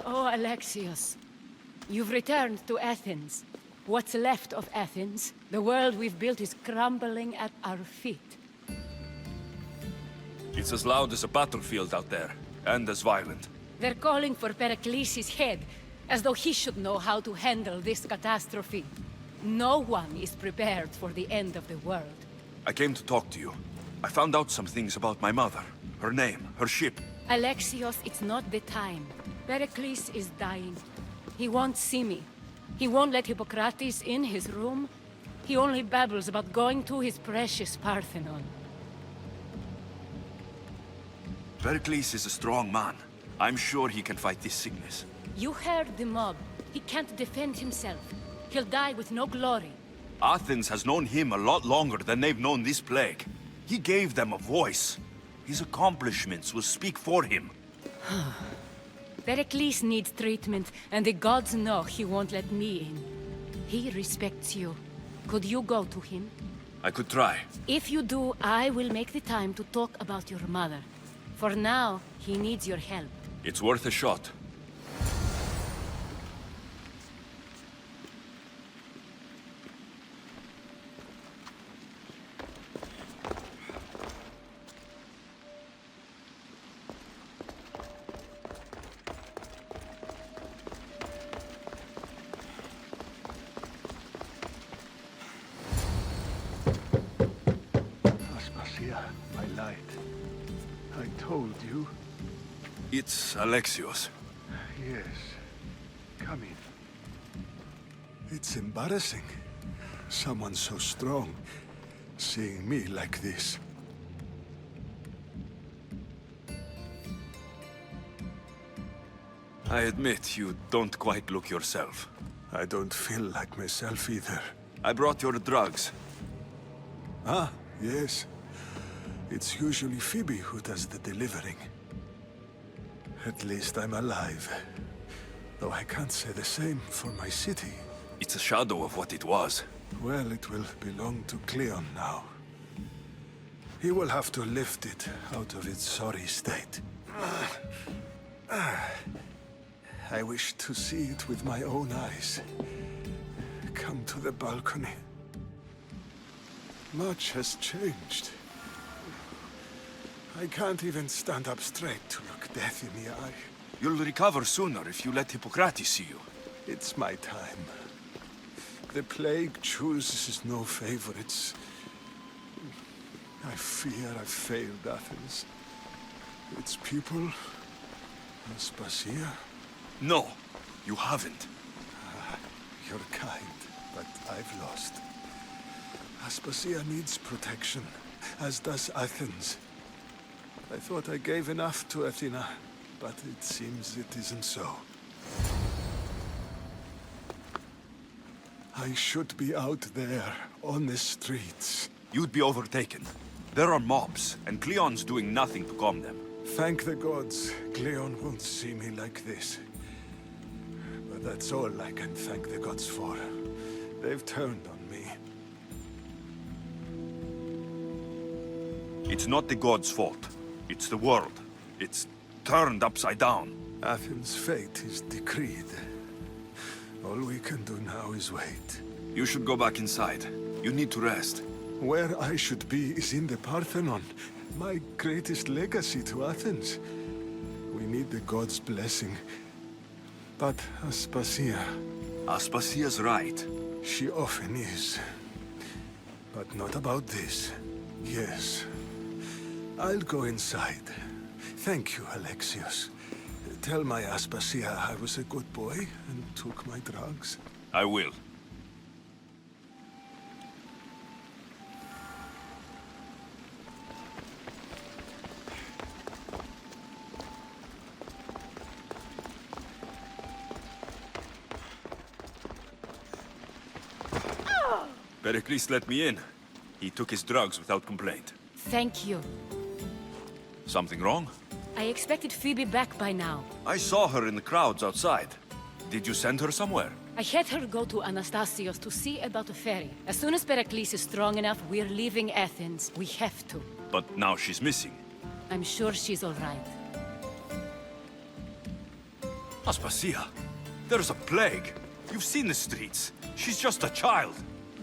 S5: Oh, Alexios. You've returned to Athens. What's left of Athens? The world we've built is crumbling at our feet.
S3: It's as loud as a battlefield out there, and as violent.
S5: They're calling for Pericles' head, as though he should know how to handle this catastrophe. No one is prepared for the end of the world.
S3: I came to talk to you. I found out some things about my mother. Her name, her ship.
S5: Alexios, it's not the time. Pericles is dying. He won't see me. He won't let Hippocrates in his room. He only babbles about going to his precious Parthenon.
S3: Pericles is a strong man. I'm sure he can fight this sickness.
S5: You heard the mob. He can't defend himself. He'll die with no glory.
S3: Athens has known him a lot longer than they've known this plague. He gave them a voice. His accomplishments will speak for him.
S5: Pericles needs treatment, and the gods know he won't let me in. He respects you. Could you go to him?
S3: I could try.
S5: If you do, I will make the time to talk about your mother. For now, he needs your help.
S3: It's worth a shot.
S10: I lied. I told you.
S3: It's Alexios.
S10: Yes. Come in. It's embarrassing. Someone so strong, seeing me like this.
S3: I admit you don't quite look yourself.
S10: I don't feel like myself either.
S3: I brought your drugs.
S10: Ah, yes. It's usually Phoebe who does the delivering. At least I'm alive. Though I can't say the same for my city.
S3: It's a shadow of what it was.
S10: Well, it will belong to Cleon now. He will have to lift it out of its sorry state. I wish to see it with my own eyes. Come to the balcony. Much has changed. I can't even stand up straight to look death in the eye.
S3: You'll recover sooner if you let Hippocrates see you.
S10: It's my time. The plague chooses no favorites. I fear I've failed Athens. Its people, Aspasia.
S3: No, you haven't.
S10: You're kind, but I've lost. Aspasia needs protection, as does Athens. I thought I gave enough to Athena, but it seems it isn't so. I should be out there, on the streets.
S3: You'd be overtaken. There are mobs, and Cleon's doing nothing to calm them.
S10: Thank the gods, Cleon won't see me like this. But that's all I can thank the gods for. They've turned on me.
S3: It's not the gods' fault. It's the world. It's turned upside down.
S10: Athens' fate is decreed. All we can do now is wait.
S3: You should go back inside. You need to rest.
S10: Where I should be is in the Parthenon, my greatest legacy to Athens. We need the gods' blessing. But Aspasia...
S3: Aspasia's right.
S10: She often is. But not about this. Yes. I'll go inside. Thank you, Alexios. Tell my Aspasia I was a good boy and took my drugs.
S3: I will. Pericles let me in. He took his drugs without complaint.
S5: Thank you.
S3: Something wrong?
S5: I expected Phoebe back by now.
S3: I saw her in the crowds outside. Did you send her somewhere?
S5: I had her go to Anastasios to see about a ferry. As soon as Pericles is strong enough, we're leaving Athens. We have to.
S3: But now she's missing.
S5: I'm sure she's all right.
S3: Aspasia, there's a plague. You've seen the streets. She's just a child.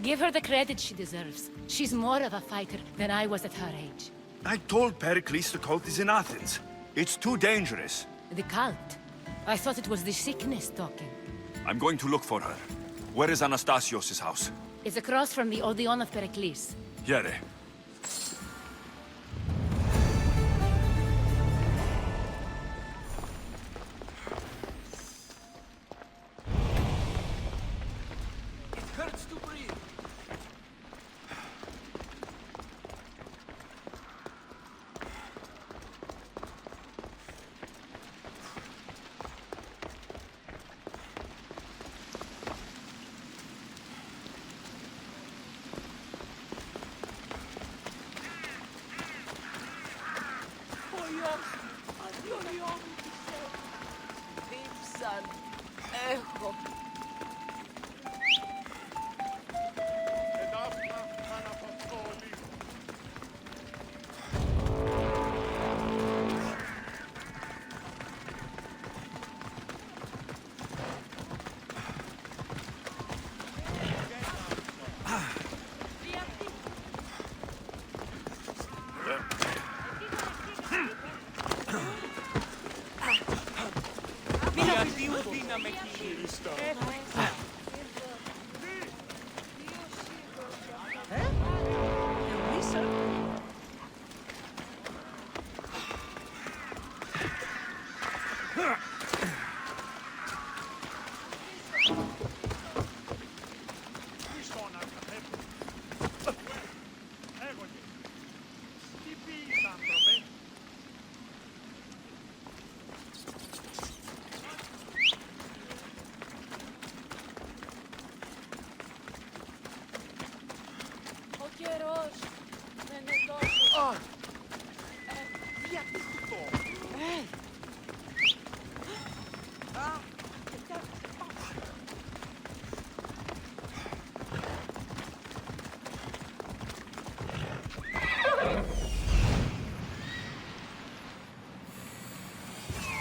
S5: Give her the credit she deserves. She's more of a fighter than I was at her age.
S3: I told Pericles the cult is in Athens. It's too dangerous.
S5: The cult? I thought it was the sickness talking.
S3: I'm going to look for her.
S2: Where is Anastasios' house?
S5: It's across from the Odeon of Pericles.
S3: Yere.
S7: It hurts to breathe.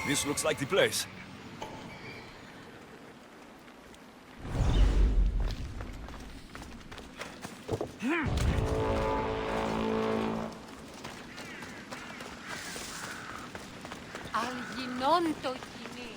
S3: This looks like the place.
S5: Alginonto kini.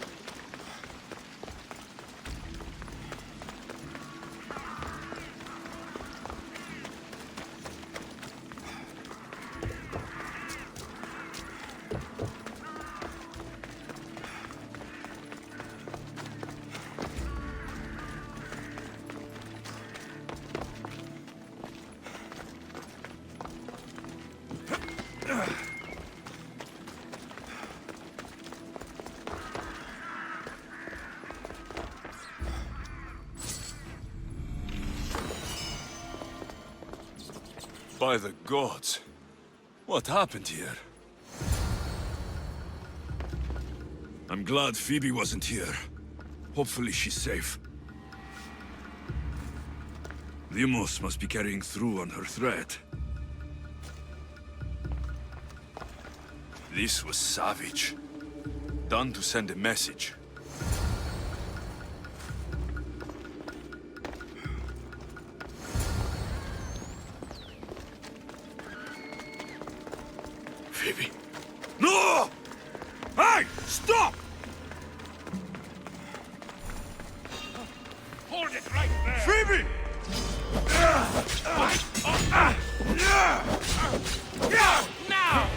S3: By the gods. What happened here? I'm glad Phoebe wasn't here. Hopefully she's safe. Deimos must be carrying through on her threat. This was savage. Done to send a message. Phoebe. No! Hey! Stop!
S1: Hold it right there!
S3: Phoebe!
S1: Now!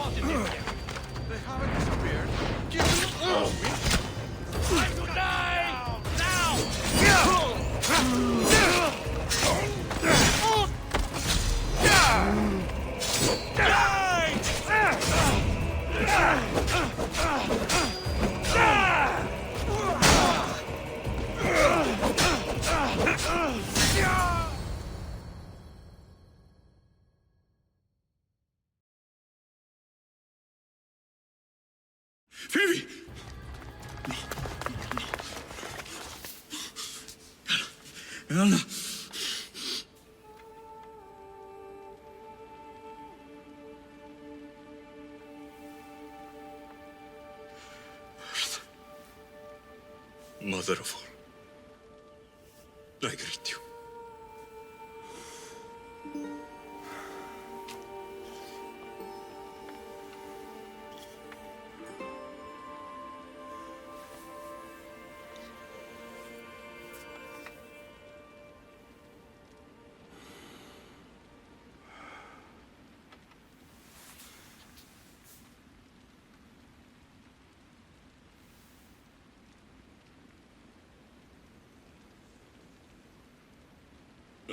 S7: not in this yet.
S11: They haven't disappeared. Give them
S7: Time to die!
S9: Phoebe! No. Anna. Mother of all, I greet you.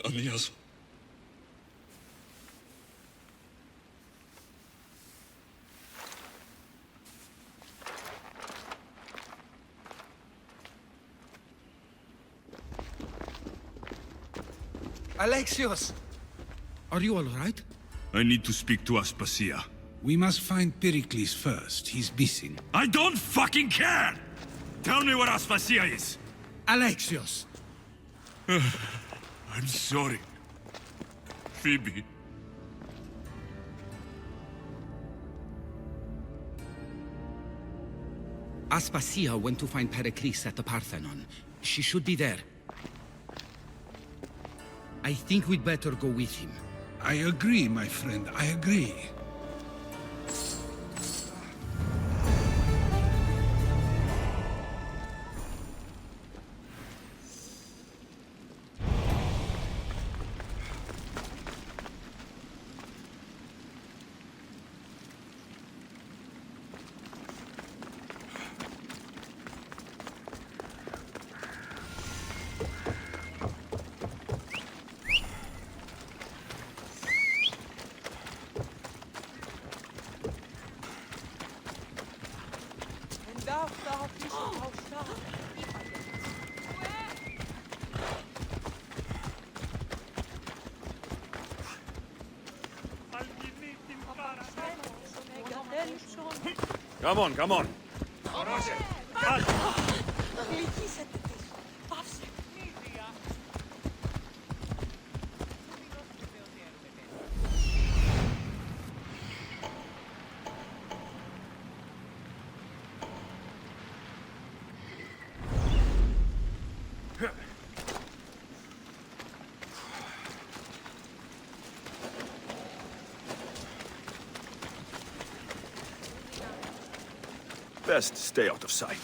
S9: Aeneas.
S14: Alexios!
S15: Are you all right?
S3: I need to speak to Aspasia.
S15: We must find Pericles first. He's missing.
S3: I don't fucking care! Tell me where Aspasia is!
S15: Alexios!
S3: I'm sorry. Phoebe.
S15: Aspasia went to find Pericles at the Parthenon. She should be there. I think we'd better go with him. I agree, my friend. I agree.
S3: Come on, come on.
S2: Best stay out of sight.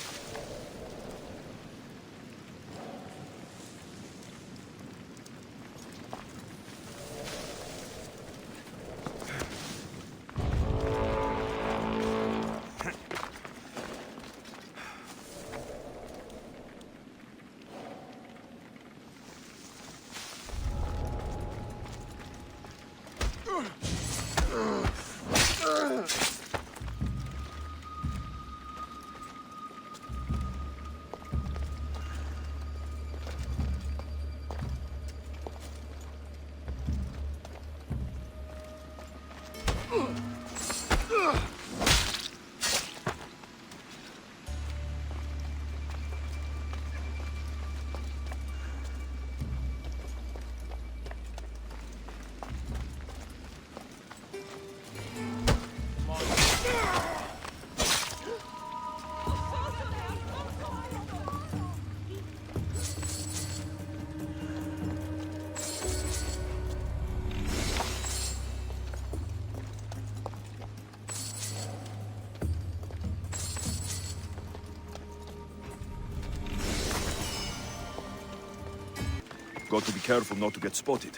S2: Got to be careful not to get spotted.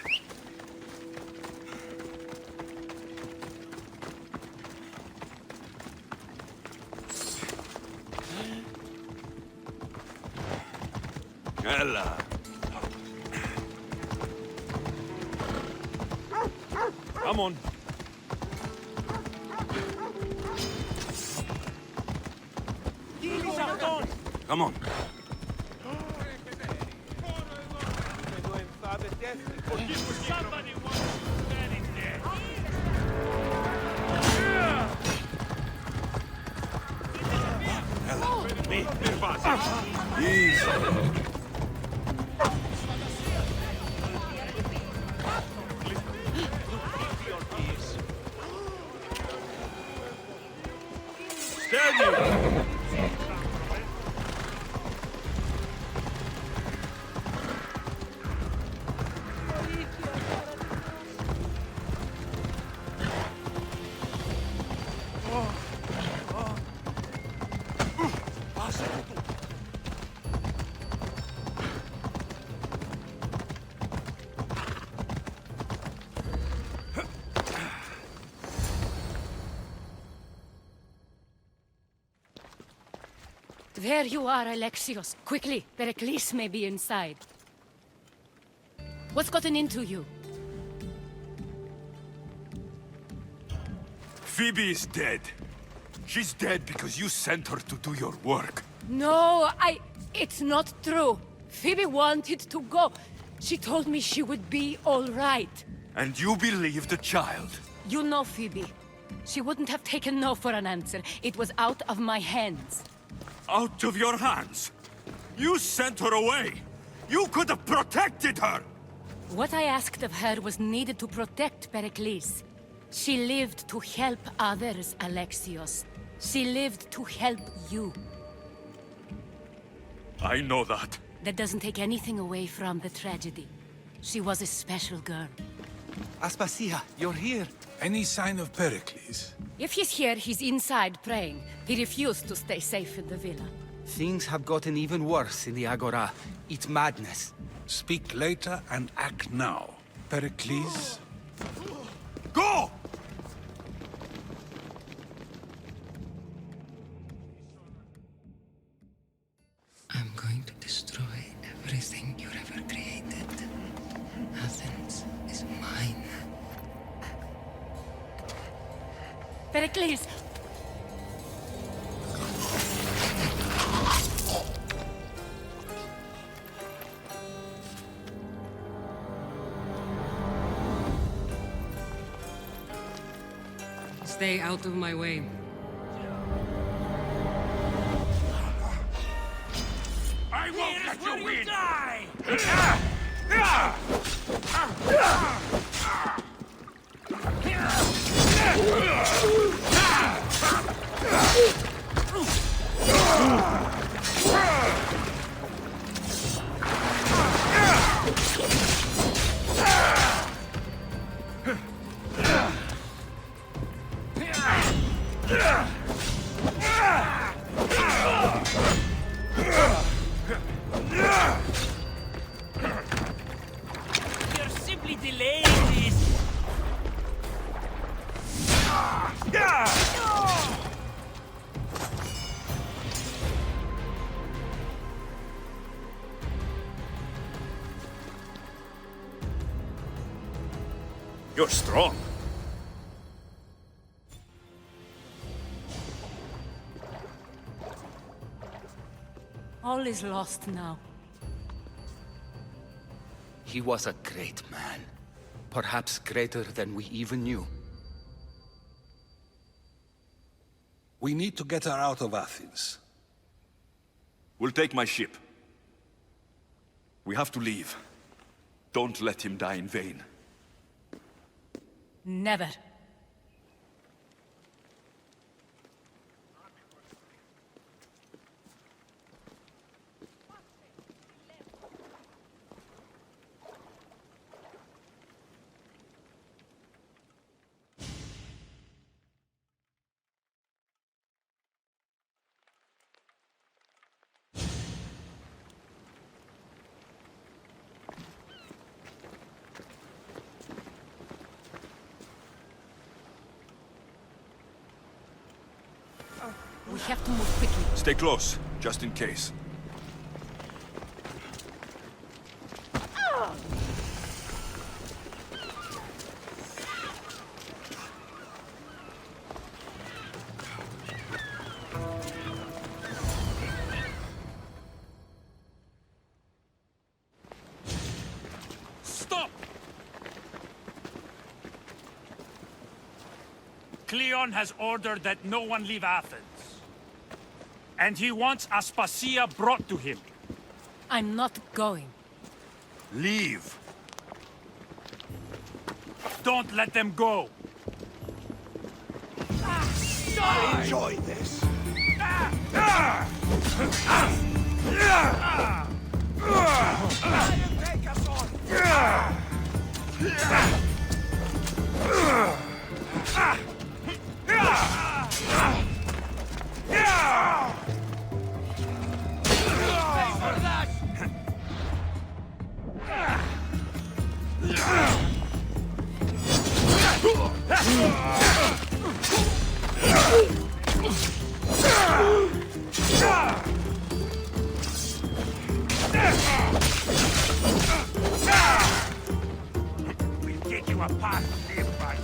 S3: Ella. Come on. Come on.
S7: Somebody wants to bury there.
S3: Easy. Steady!
S5: There you are, Alexios. Quickly, Pericles may be inside. What's gotten into you?
S3: Phoebe is dead. She's dead because you sent her to do your work.
S5: No, it's not true. Phoebe wanted to go. She told me she would be all right.
S3: And you believe the child?
S5: You know Phoebe. She wouldn't have taken no for an answer. It was out of my hands.
S3: Out of your hands? You sent her away! You could have protected her!
S5: What I asked of her was needed to protect Pericles. She lived to help others, Alexios. She lived to help you.
S3: I know that.
S5: That doesn't take anything away from the tragedy. She was a special girl.
S2: Aspasia, you're here.
S15: Any sign of Pericles?
S5: If he's here, he's inside praying. He refused to stay safe in the villa.
S2: Things have gotten even worse in the Agora. It's madness.
S15: Speak later and act now. Pericles?
S3: Go!
S14: I'm going to destroy everything you've ever created. Athens is mine.
S5: Pericles!
S14: Stay out of my way.
S7: I won't let you win! Die! You're simply delaying this.
S3: You're strong.
S5: All is lost now.
S2: He was a great man. Perhaps greater than we even knew.
S15: We need to get her out of Athens.
S3: We'll take my ship. We have to leave. Don't let him die in vain.
S5: Never. We have to move quickly.
S3: Stay close, just in case.
S16: Cleon has ordered that no one leave Athens. And he wants Aspasia brought to him.
S5: I'm not going.
S16: Leave. Don't let them go.
S11: I enjoy this. Take us on.
S16: We'll get you a pot to live by.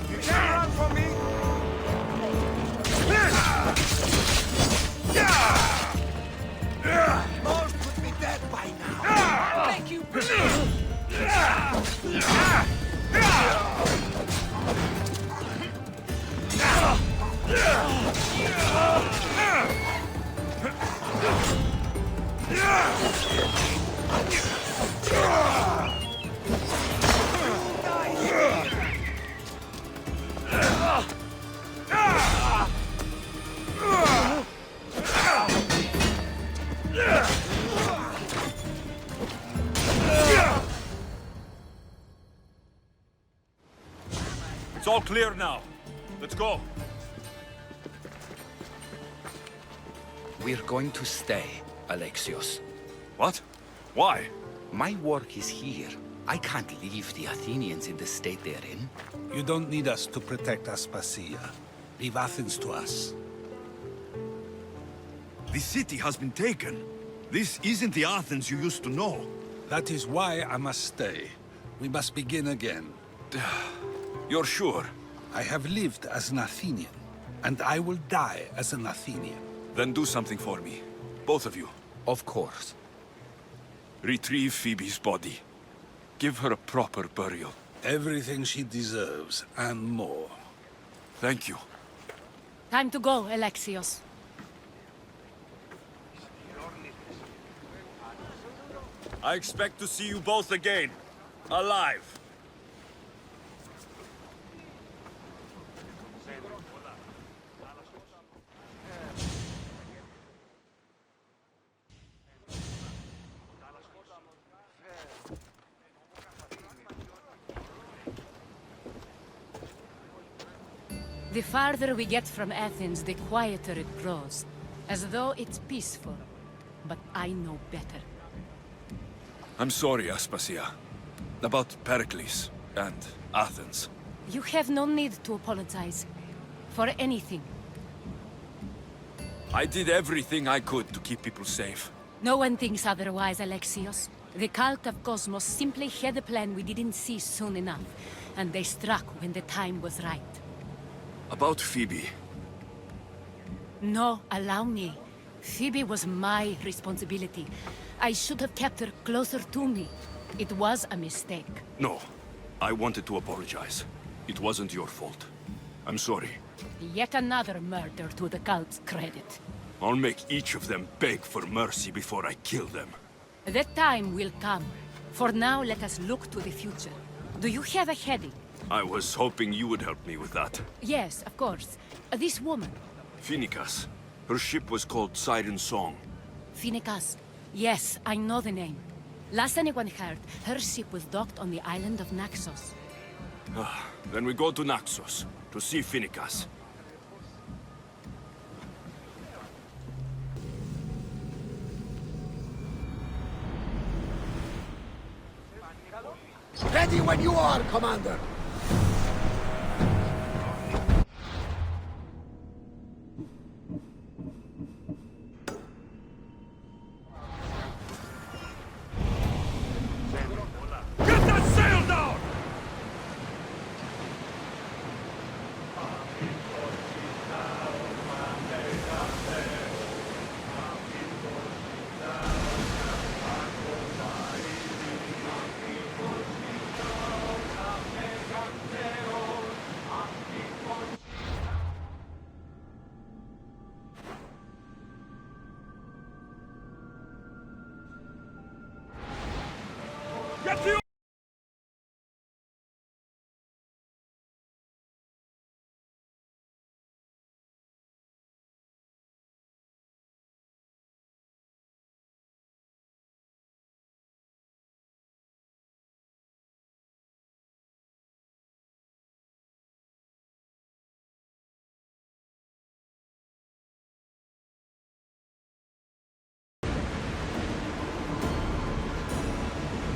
S11: You can't run from me. Most would be dead by now.
S7: Thank you, please.
S3: It's all clear now. Let's go.
S2: We're going to stay, Alexios.
S3: What? Why?
S2: My work is here. I can't leave the Athenians in the state they're in.
S15: You don't need us to protect Aspasia. Leave Athens to us.
S3: The city has been taken. This isn't the Athens you used to know.
S15: That is why I must stay. We must begin again.
S3: You're sure?
S15: I have lived as an Athenian, and I will die as an Athenian.
S3: Then do something for me. Both of you.
S2: Of course.
S3: Retrieve Phoebe's body. Give her a proper burial.
S15: Everything she deserves, and more.
S3: Thank you.
S5: Time to go, Alexios.
S3: I expect to see you both again. Alive.
S5: The farther we get from Athens, the quieter it grows. As though it's peaceful. But I know better.
S3: I'm sorry, Aspasia. About Pericles and Athens.
S5: You have no need to apologize. For anything.
S3: I did everything I could to keep people safe.
S5: No one thinks otherwise, Alexios. The cult of Cosmos simply had a plan we didn't see soon enough. And they struck when the time was right.
S3: About Phoebe.
S5: No, allow me. Phoebe was my responsibility. I should have kept her closer to me. It was a mistake.
S3: No. I wanted to apologize. It wasn't your fault. I'm sorry.
S5: Yet another murder to the cult's credit.
S3: I'll make each of them beg for mercy before I kill them.
S5: That time will come. For now, let us look to the future. Do you have a heading?
S3: I was hoping you would help me with that.
S5: Yes, of course. This woman.
S3: Phoenicas. Her ship was called Siren Song.
S5: Phoenicas. Yes, I know the name. Last anyone heard, her ship was docked on the island of Naxos.
S3: Then we go to Naxos, to see Phoenicas.
S11: Ready when you are, Commander!
S16: Get you!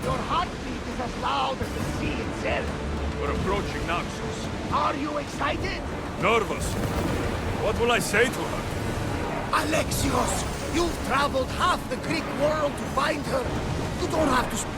S11: Your heartbeat is as loud as the sea itself.
S3: We're approaching Naxos.
S11: Are you excited?
S3: Nervous. What will I say to her?
S11: Alexios! You've traveled half the Greek world to find her. You don't have to...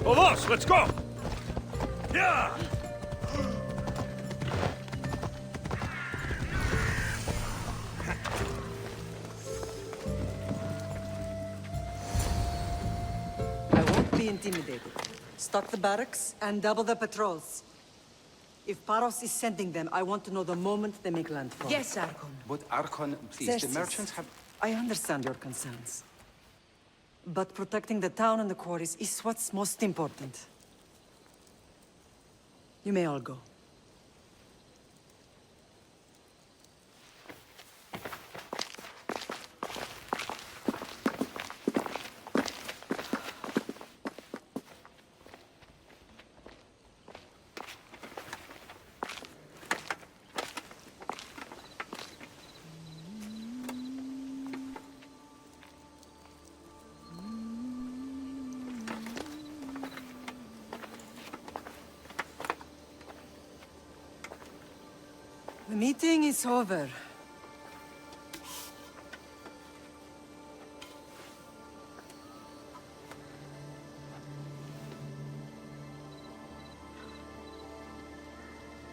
S3: Vamos, let's go! Yeah!
S13: I won't be intimidated. Stock the barracks and double the patrols. If Paros is sending them, I want to know the moment they make landfall.
S17: Yes, Archon.
S18: But Archon, please,
S13: Xerxes,
S18: the merchants have...
S13: I understand your concerns. But protecting the town and the quarries is what's most important. You may all go. The meeting is over.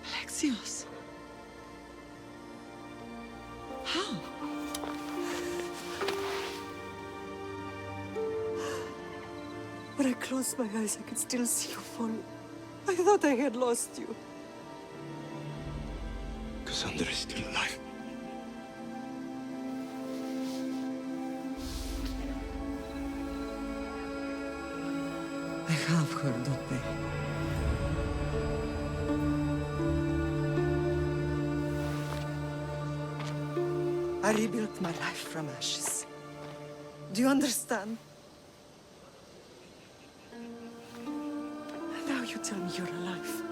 S13: Alexios. How? When I closed my eyes, I could still see you fall. I thought I had lost you.
S2: Kassandra is still alive.
S13: I have heard of they. I rebuilt my life from ashes. Do you understand? And now you tell me you're alive.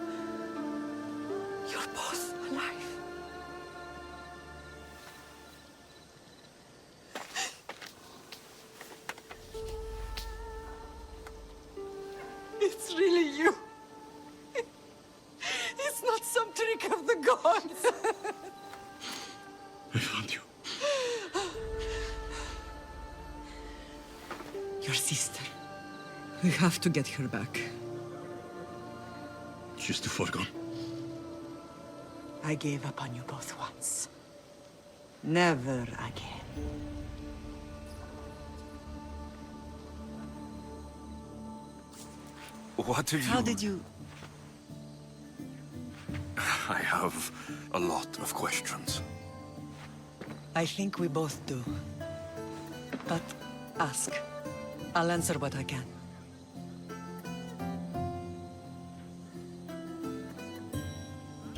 S13: You're both alive. It's really you. It's not some trick of the gods.
S2: I found you.
S13: Your sister. We have to get her back.
S2: She's too far gone.
S13: I gave up on you both once. Never again.
S3: What have you...
S13: How did you...
S3: I have a lot of questions.
S13: I think we both do. But ask. I'll answer what I can.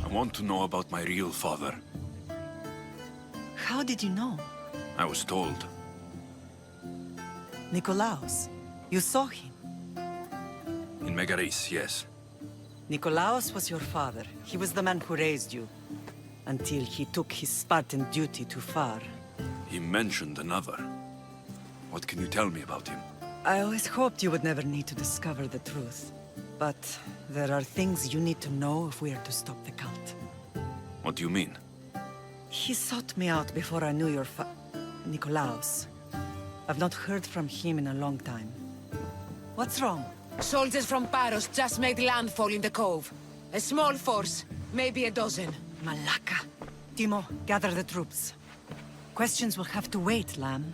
S3: I want to know about my real father.
S13: How did you know?
S3: I was told.
S13: Nikolaos. You saw him.
S3: In Megaris, yes.
S13: Nikolaos was your father. He was the man who raised you. Until he took his Spartan duty too far.
S3: He mentioned another. What can you tell me about him?
S13: I always hoped you would never need to discover the truth. But there are things you need to know if we are to stop the cult.
S3: What do you mean?
S13: He sought me out before I knew your Nikolaos. I've not heard from him in a long time. What's wrong?
S17: Soldiers from Paros just made landfall in the cove. A small force, maybe a dozen.
S13: Malaka. Timo, gather the troops. Questions will have to wait, Lamb.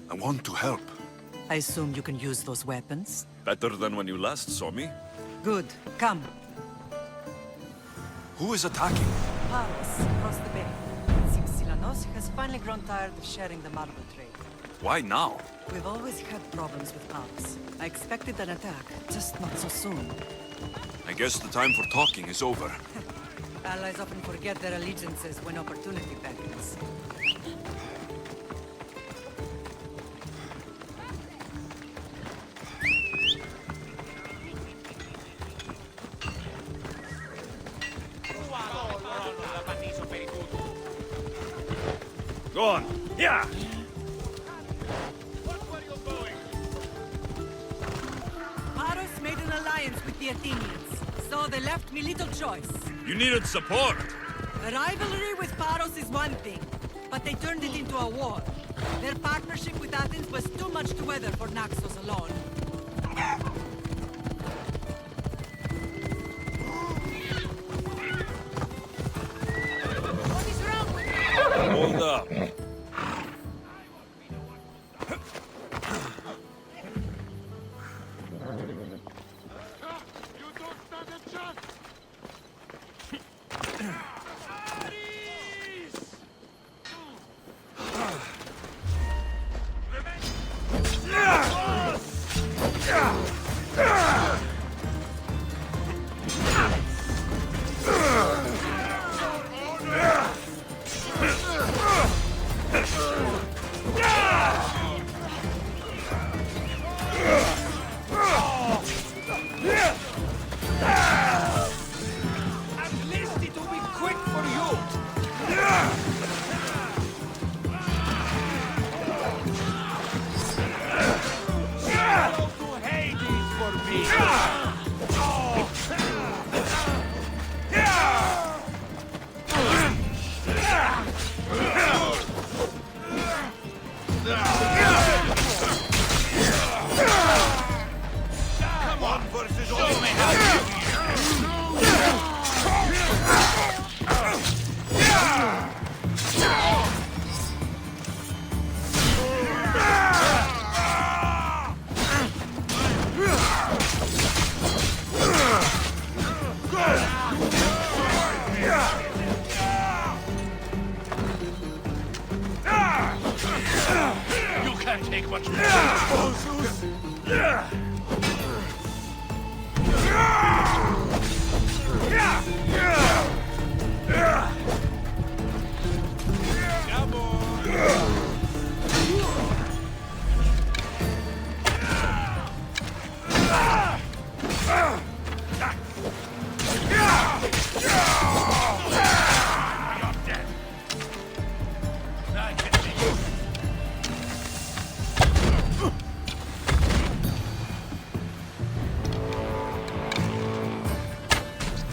S3: I want to help.
S13: I assume you can use those weapons?
S3: Better than when you last saw me.
S13: Good. Come.
S3: Who is attacking?
S13: Paros, across the bay. It seems Silanos has finally grown tired of sharing the marble trade.
S3: Why now?
S13: We've always had problems with Paros. I expected an attack, just not so soon.
S3: I guess the time for talking is over.
S13: Allies often forget their allegiances when opportunity beckons.
S3: Go on. Yeah.
S13: Paros made an alliance with the Athenians, so they left me little choice.
S3: You needed support.
S13: A rivalry with Paros is one thing, but they turned it into a war. Their partnership with Athens was too much to weather for Naxos alone.
S17: What is wrong with you?
S3: Hold up.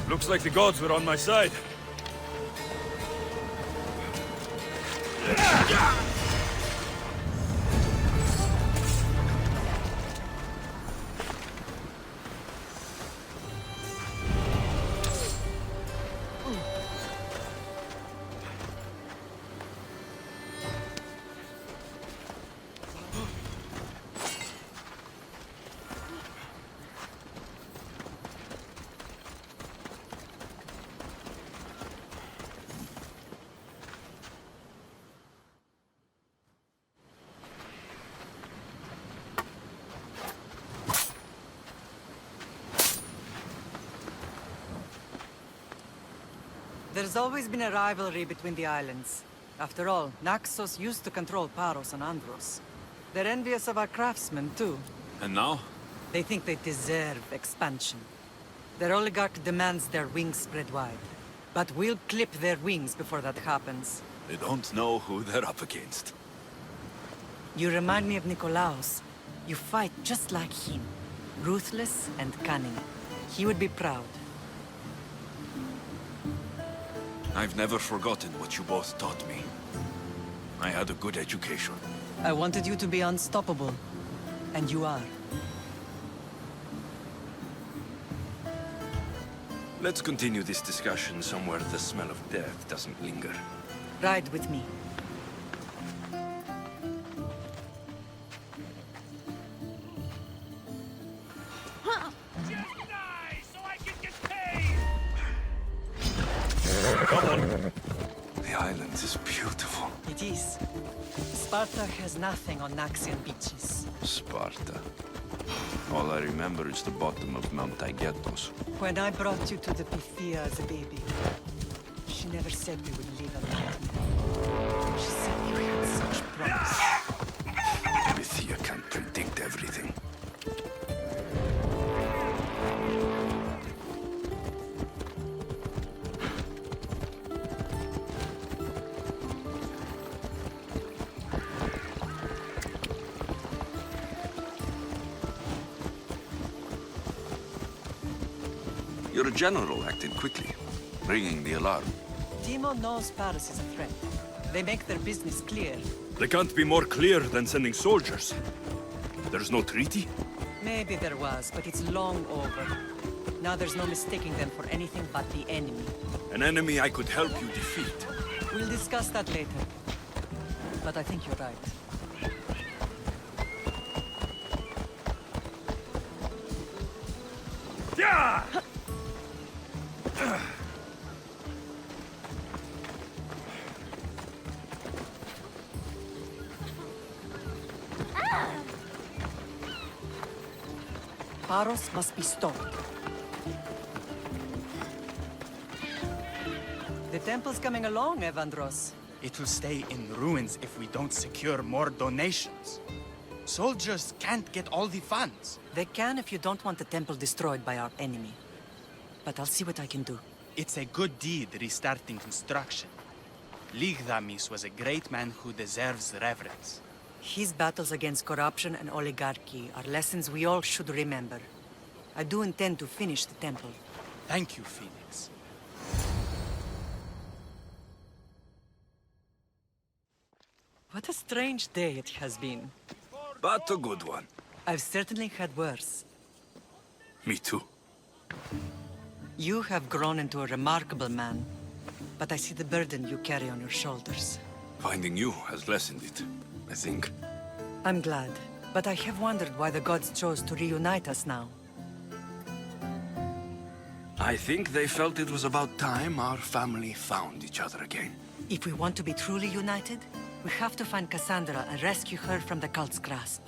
S3: Looks like the gods were on my side.
S13: There's always been a rivalry between the islands. After all, Naxos used to control Paros and Andros. They're envious of our craftsmen, too.
S3: And now?
S13: They think they deserve expansion. Their oligarch demands their wings spread wide. But we'll clip their wings before that happens.
S3: They don't know who they're up against.
S13: You remind me of Nikolaos. You fight just like him. Ruthless and cunning. He would be proud.
S3: I've never forgotten what you both taught me. I had a good education.
S13: I wanted you to be unstoppable. And you are.
S3: Let's continue this discussion somewhere the smell of death doesn't linger.
S13: Ride with me.
S3: The island is beautiful.
S13: It is. Sparta has nothing on Naxian beaches.
S3: Sparta. All I remember is the bottom of Mount Aegean.
S13: When I brought you to the Pythia as a baby, she never said we would live a nightmare. She said you had such promise.
S3: Pythia can't predict everything. Your general acted quickly, ringing the alarm.
S13: Timo knows Paris is a threat. They make their business clear.
S3: They can't be more clear than sending soldiers. There's no treaty?
S13: Maybe there was, but it's long over. Now there's no mistaking them for anything but the enemy.
S3: An enemy I could help you defeat.
S13: We'll discuss that later. But I think you're right.
S16: Yeah!
S13: Paros must be stopped. The temple's coming along, Evandros.
S12: It will stay in ruins if we don't secure more donations. Soldiers can't get all the funds.
S13: They can if you don't want the temple destroyed by our enemy. But I'll see what I can do.
S12: It's a good deed restarting construction. Ligdamis was a great man who deserves reverence.
S13: His battles against corruption and oligarchy are lessons we all should remember. I do intend to finish the temple.
S12: Thank you, Phoenix.
S13: What a strange day it has been.
S3: But a good one.
S13: I've certainly had worse.
S3: Me too.
S13: You have grown into a remarkable man, but I see the burden you carry on your shoulders.
S3: Finding you has lessened it, I think.
S13: I'm glad, but I have wondered why the gods chose to reunite us now.
S3: I think they felt it was about time our family found each other again.
S13: If we want to be truly united, we have to find Kassandra and rescue her from the cult's grasp.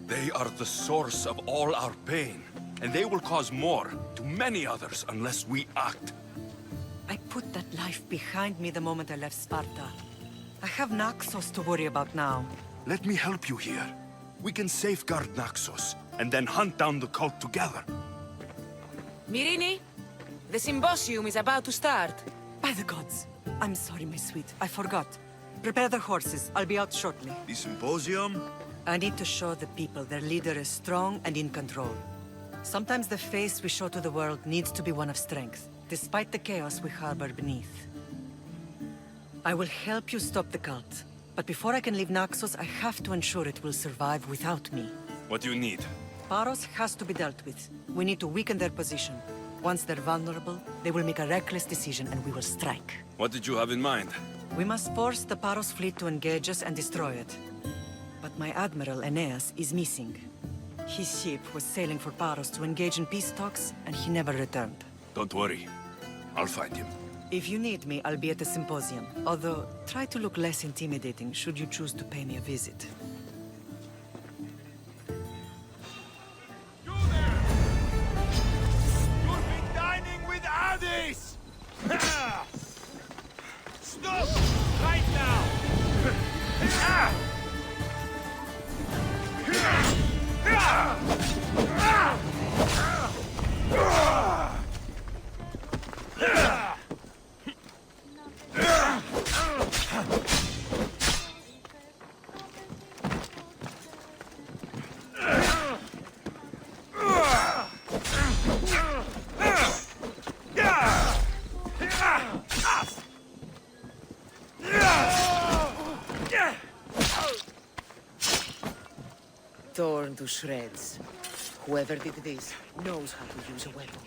S3: They are the source of all our pain, and they will cause more to many others unless we act.
S13: I put that life behind me the moment I left Sparta. I have Naxos to worry about now.
S3: Let me help you here. We can safeguard Naxos, and then hunt down the cult together.
S17: Myrrine, the symposium is about to start.
S13: By the gods. I'm sorry, my sweet. I forgot. Prepare the horses. I'll be out shortly.
S3: The symposium?
S13: I need to show the people their leader is strong and in control. Sometimes the face we show to the world needs to be one of strength, despite the chaos we harbor beneath. I will help you stop the cult. But before I can leave Naxos, I have to ensure it will survive without me.
S3: What do you need?
S13: Paros has to be dealt with. We need to weaken their position. Once they're vulnerable, they will make a reckless decision and we will strike.
S3: What did you have in mind?
S13: We must force the Paros fleet to engage us and destroy it. But my admiral, Aeneas, is missing. His ship was sailing for Paros to engage in peace talks, and he never returned.
S3: Don't worry. I'll find him.
S13: If you need me, I'll be at the symposium. Although, try to look less intimidating should you choose to pay me a visit.
S11: You there! You'll be dining with Hades!
S16: Stop! Right now!
S17: torn to shreds. Whoever did this knows how to use a weapon.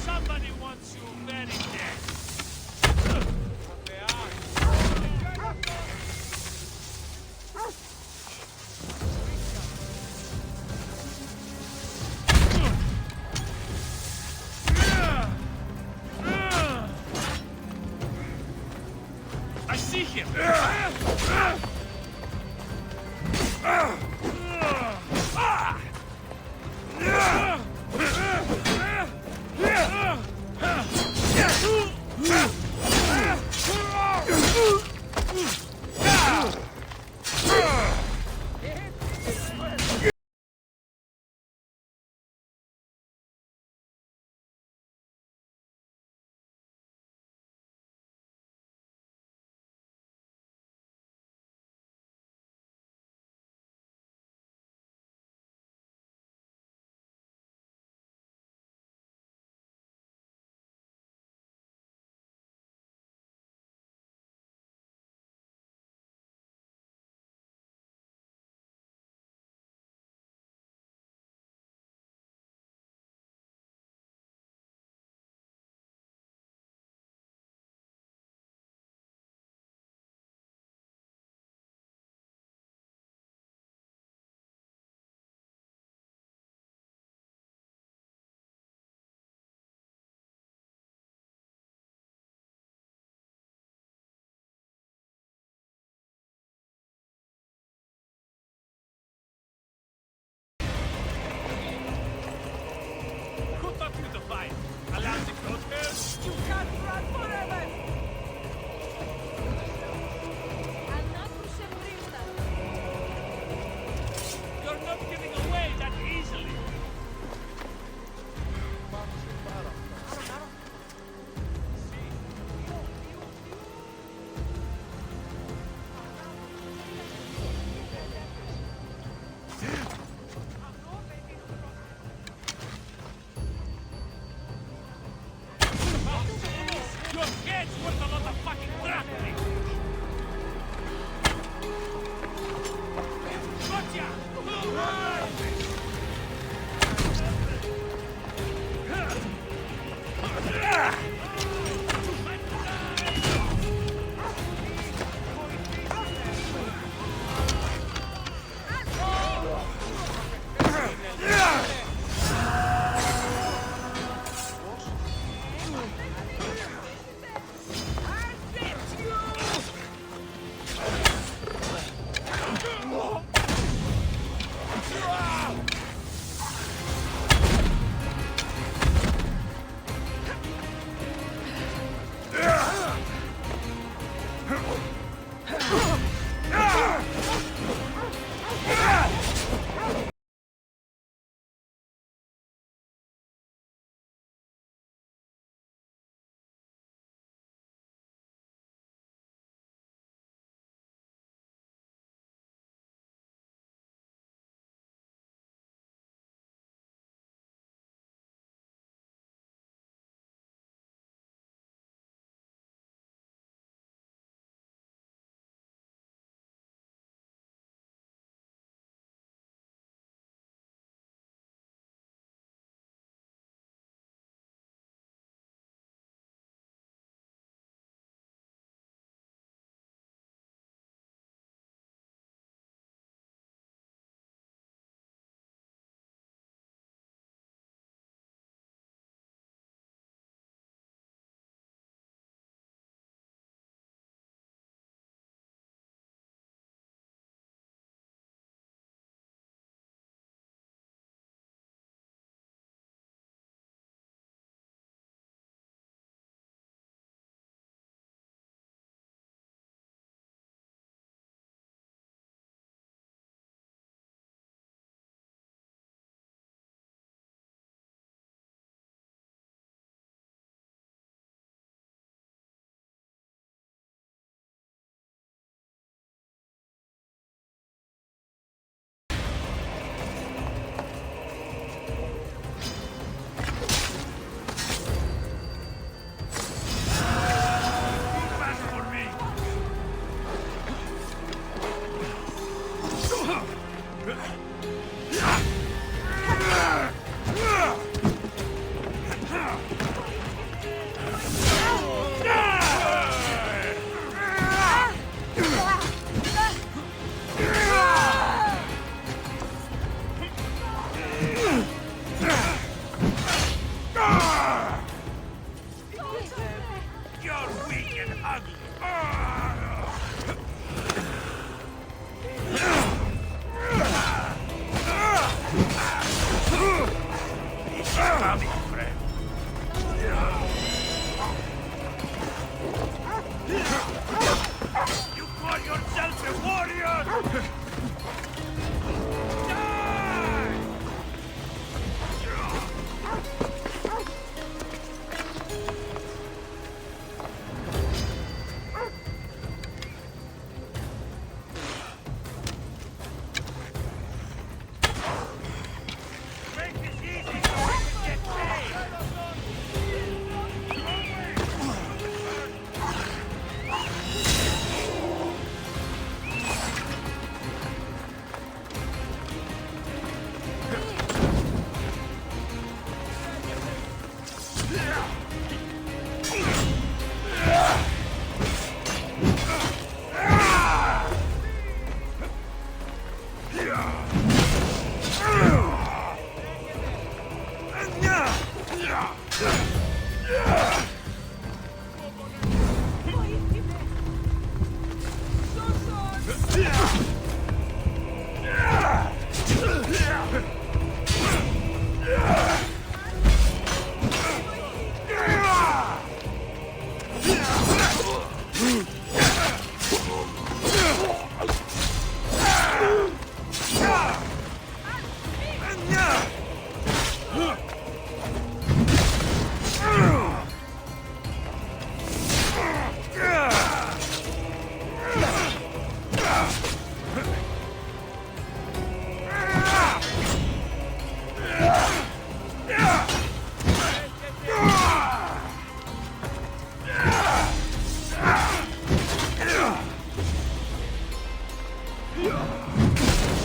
S16: Somebody wants you very dead. I see him!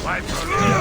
S11: My brother!